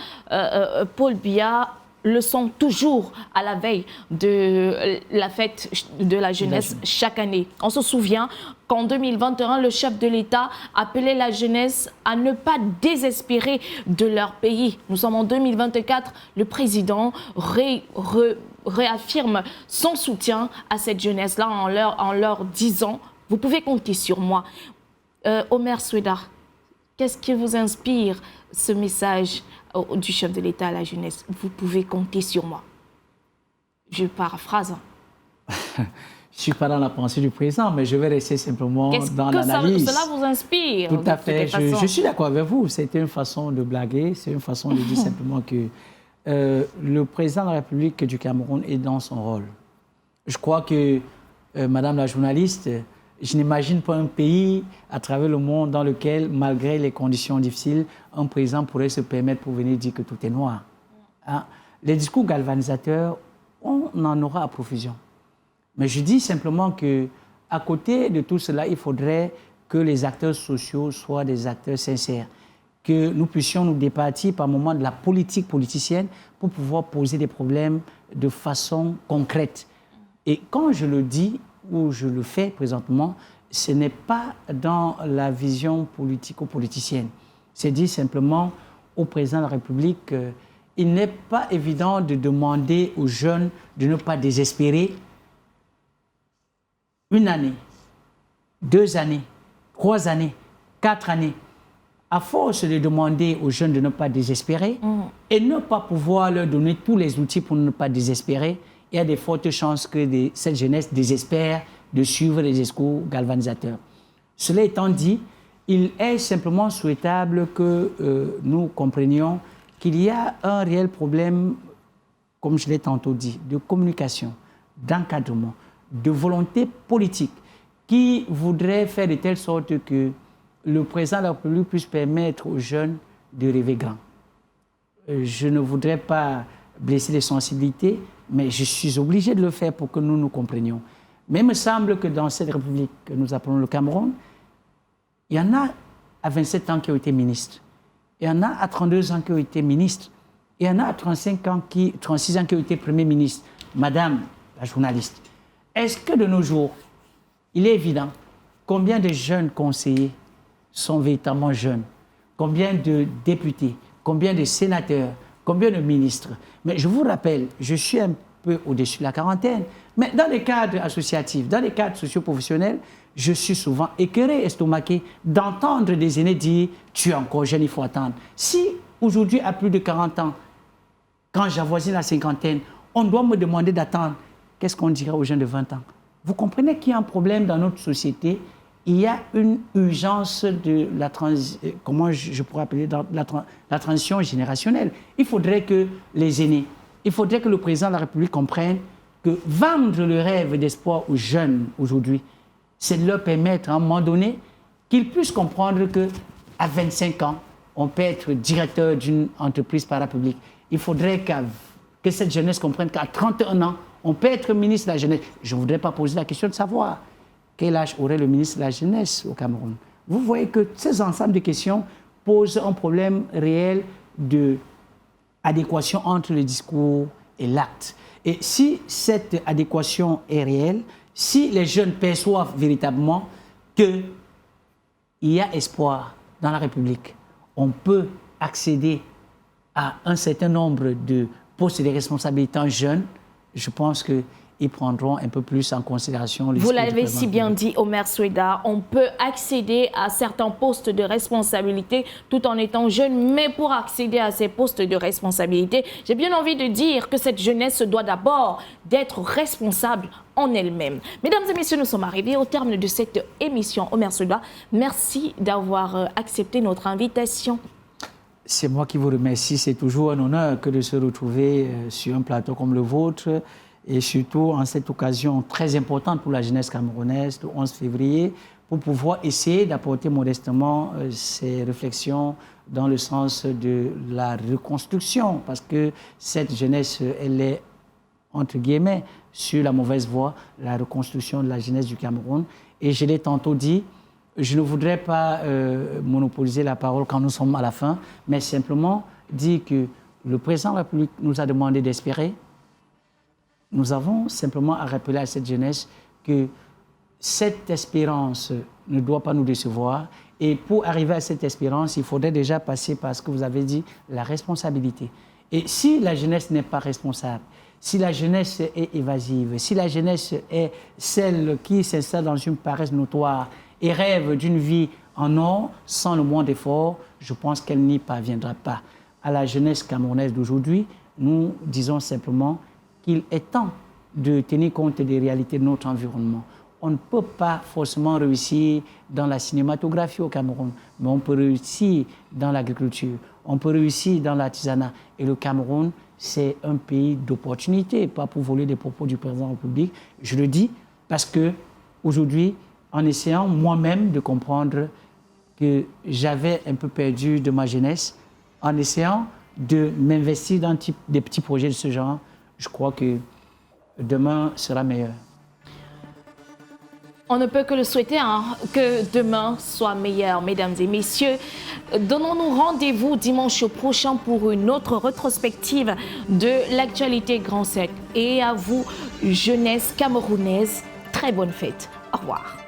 Paul Biya, le sont toujours à la veille de la fête de la jeunesse chaque année. On se souvient qu'en 2021, le chef de l'État appelait la jeunesse à ne pas désespérer de leur pays. Nous sommes en 2024, le président réaffirme son soutien à cette jeunesse-là en leur disant « Vous pouvez compter sur moi ». Omer Soueda, qu'est-ce qui vous inspire ce message du chef de l'État à la jeunesse? Vous pouvez compter sur moi. Je paraphrase. Je ne suis pas dans la pensée du président, mais je vais rester simplement dans l'analyse. Cela vous inspire? Tout à fait. Je suis d'accord avec vous. C'était une façon de blaguer. C'est une façon de dire simplement que le président de la République du Cameroun est dans son rôle. Je crois que, madame la journaliste, je n'imagine pas un pays à travers le monde dans lequel, malgré les conditions difficiles, un président pourrait se permettre pour venir dire que tout est noir. Hein? Les discours galvanisateurs, on en aura à profusion. Mais je dis simplement qu'à côté de tout cela, il faudrait que les acteurs sociaux soient des acteurs sincères, que nous puissions nous départir par moments de la politique politicienne pour pouvoir poser des problèmes de façon concrète. Et quand je le dis, où je le fais présentement, ce n'est pas dans la vision politico-politicienne. C'est dit simplement au président de la République, il n'est pas évident de demander aux jeunes de ne pas désespérer. 1 année, 2 années, 3 années, 4 années, à force de demander aux jeunes de ne pas désespérer et ne pas pouvoir leur donner tous les outils pour ne pas désespérer, il y a de fortes chances que cette jeunesse désespère de suivre les discours galvanisateurs. Cela étant dit, il est simplement souhaitable que nous comprenions qu'il y a un réel problème, comme je l'ai tantôt dit, de communication, d'encadrement, de volonté politique qui voudrait faire de telle sorte que le président de la République puisse permettre aux jeunes de rêver grand. Je ne voudrais pas blesser les sensibilités, mais je suis obligé de le faire pour que nous nous comprenions. Mais il me semble que dans cette République que nous appelons le Cameroun, il y en a à 27 ans qui ont été ministres. Il y en a à 32 ans qui ont été ministres. Il y en a à 36 ans qui ont été Premier ministre. Madame la journaliste, est-ce que de nos jours, il est évident combien de jeunes conseillers sont véritablement jeunes? Combien de députés? Combien de sénateurs? Combien de ministres? Mais je vous rappelle, je suis un peu au-dessus de la quarantaine, mais dans les cadres associatifs, dans les cadres socio-professionnels, je suis souvent écœuré, estomaqué d'entendre des aînés dire « tu es encore jeune, il faut attendre ». Si aujourd'hui, à plus de 40 ans, quand j'avoisine la cinquantaine, on doit me demander d'attendre, qu'est-ce qu'on dira aux jeunes de 20 ans? Vous comprenez qu'il y a un problème dans notre société. Il y a une urgence de la comment je pourrais appeler la transition générationnelle. Il faudrait que les aînés, il faudrait que le président de la République comprenne que vendre le rêve d'espoir aux jeunes aujourd'hui, c'est de leur permettre à un moment donné qu'ils puissent comprendre qu'à 25 ans, on peut être directeur d'une entreprise parapublique. Il faudrait que cette jeunesse comprenne qu'à 31 ans, on peut être ministre de la jeunesse. Je ne voudrais pas poser la question de savoir quel âge aurait le ministre de la Jeunesse au Cameroun. Vous voyez que ces ensembles de questions posent un problème réel d'adéquation entre le discours et l'acte. Et si cette adéquation est réelle, si les jeunes perçoivent véritablement qu'il y a espoir dans la République, on peut accéder à un certain nombre de postes de responsabilité en jeunes, je pense qu'ils prendront un peu plus en considération les. Vous l'avez si bien dit, Omer Soueda, on peut accéder à certains postes de responsabilité tout en étant jeune, mais pour accéder à ces postes de responsabilité, j'ai bien envie de dire que cette jeunesse se doit d'abord d'être responsable en elle-même. Mesdames et messieurs, nous sommes arrivés au terme de cette émission. Omer Soueda, merci d'avoir accepté notre invitation. C'est moi qui vous remercie. C'est toujours un honneur que de se retrouver sur un plateau comme le vôtre et surtout en cette occasion très importante pour la jeunesse camerounaise, le 11 février, pour pouvoir essayer d'apporter modestement ces réflexions dans le sens de la reconstruction, parce que cette jeunesse, elle est, entre guillemets, sur la mauvaise voie, la reconstruction de la jeunesse du Cameroun. Et je l'ai tantôt dit, je ne voudrais pas monopoliser la parole quand nous sommes à la fin, mais simplement dire que le président de la République nous a demandé d'espérer. Nous avons simplement à rappeler à cette jeunesse que cette espérance ne doit pas nous décevoir. Et pour arriver à cette espérance, il faudrait déjà passer par ce que vous avez dit, la responsabilité. Et si la jeunesse n'est pas responsable, si la jeunesse est évasive, si la jeunesse est celle qui s'installe dans une paresse notoire et rêve d'une vie en or sans le moindre effort, je pense qu'elle n'y parviendra pas. À la jeunesse camerounaise d'aujourd'hui, nous disons simplement qu'il est temps de tenir compte des réalités de notre environnement. On ne peut pas forcément réussir dans la cinématographie au Cameroun, mais on peut réussir dans l'agriculture, on peut réussir dans l'artisanat. Et le Cameroun, c'est un pays d'opportunités, pas pour voler des propos du président de la République. Je le dis parce que aujourd'hui, en essayant moi-même de comprendre que j'avais un peu perdu de ma jeunesse, en essayant de m'investir dans des petits projets de ce genre, je crois que demain sera meilleur. On ne peut que le souhaiter, que demain soit meilleur, mesdames et messieurs. Donnons-nous rendez-vous dimanche prochain pour une autre rétrospective de l'actualité Grand Sec. Et à vous, jeunesse camerounaise, très bonne fête. Au revoir.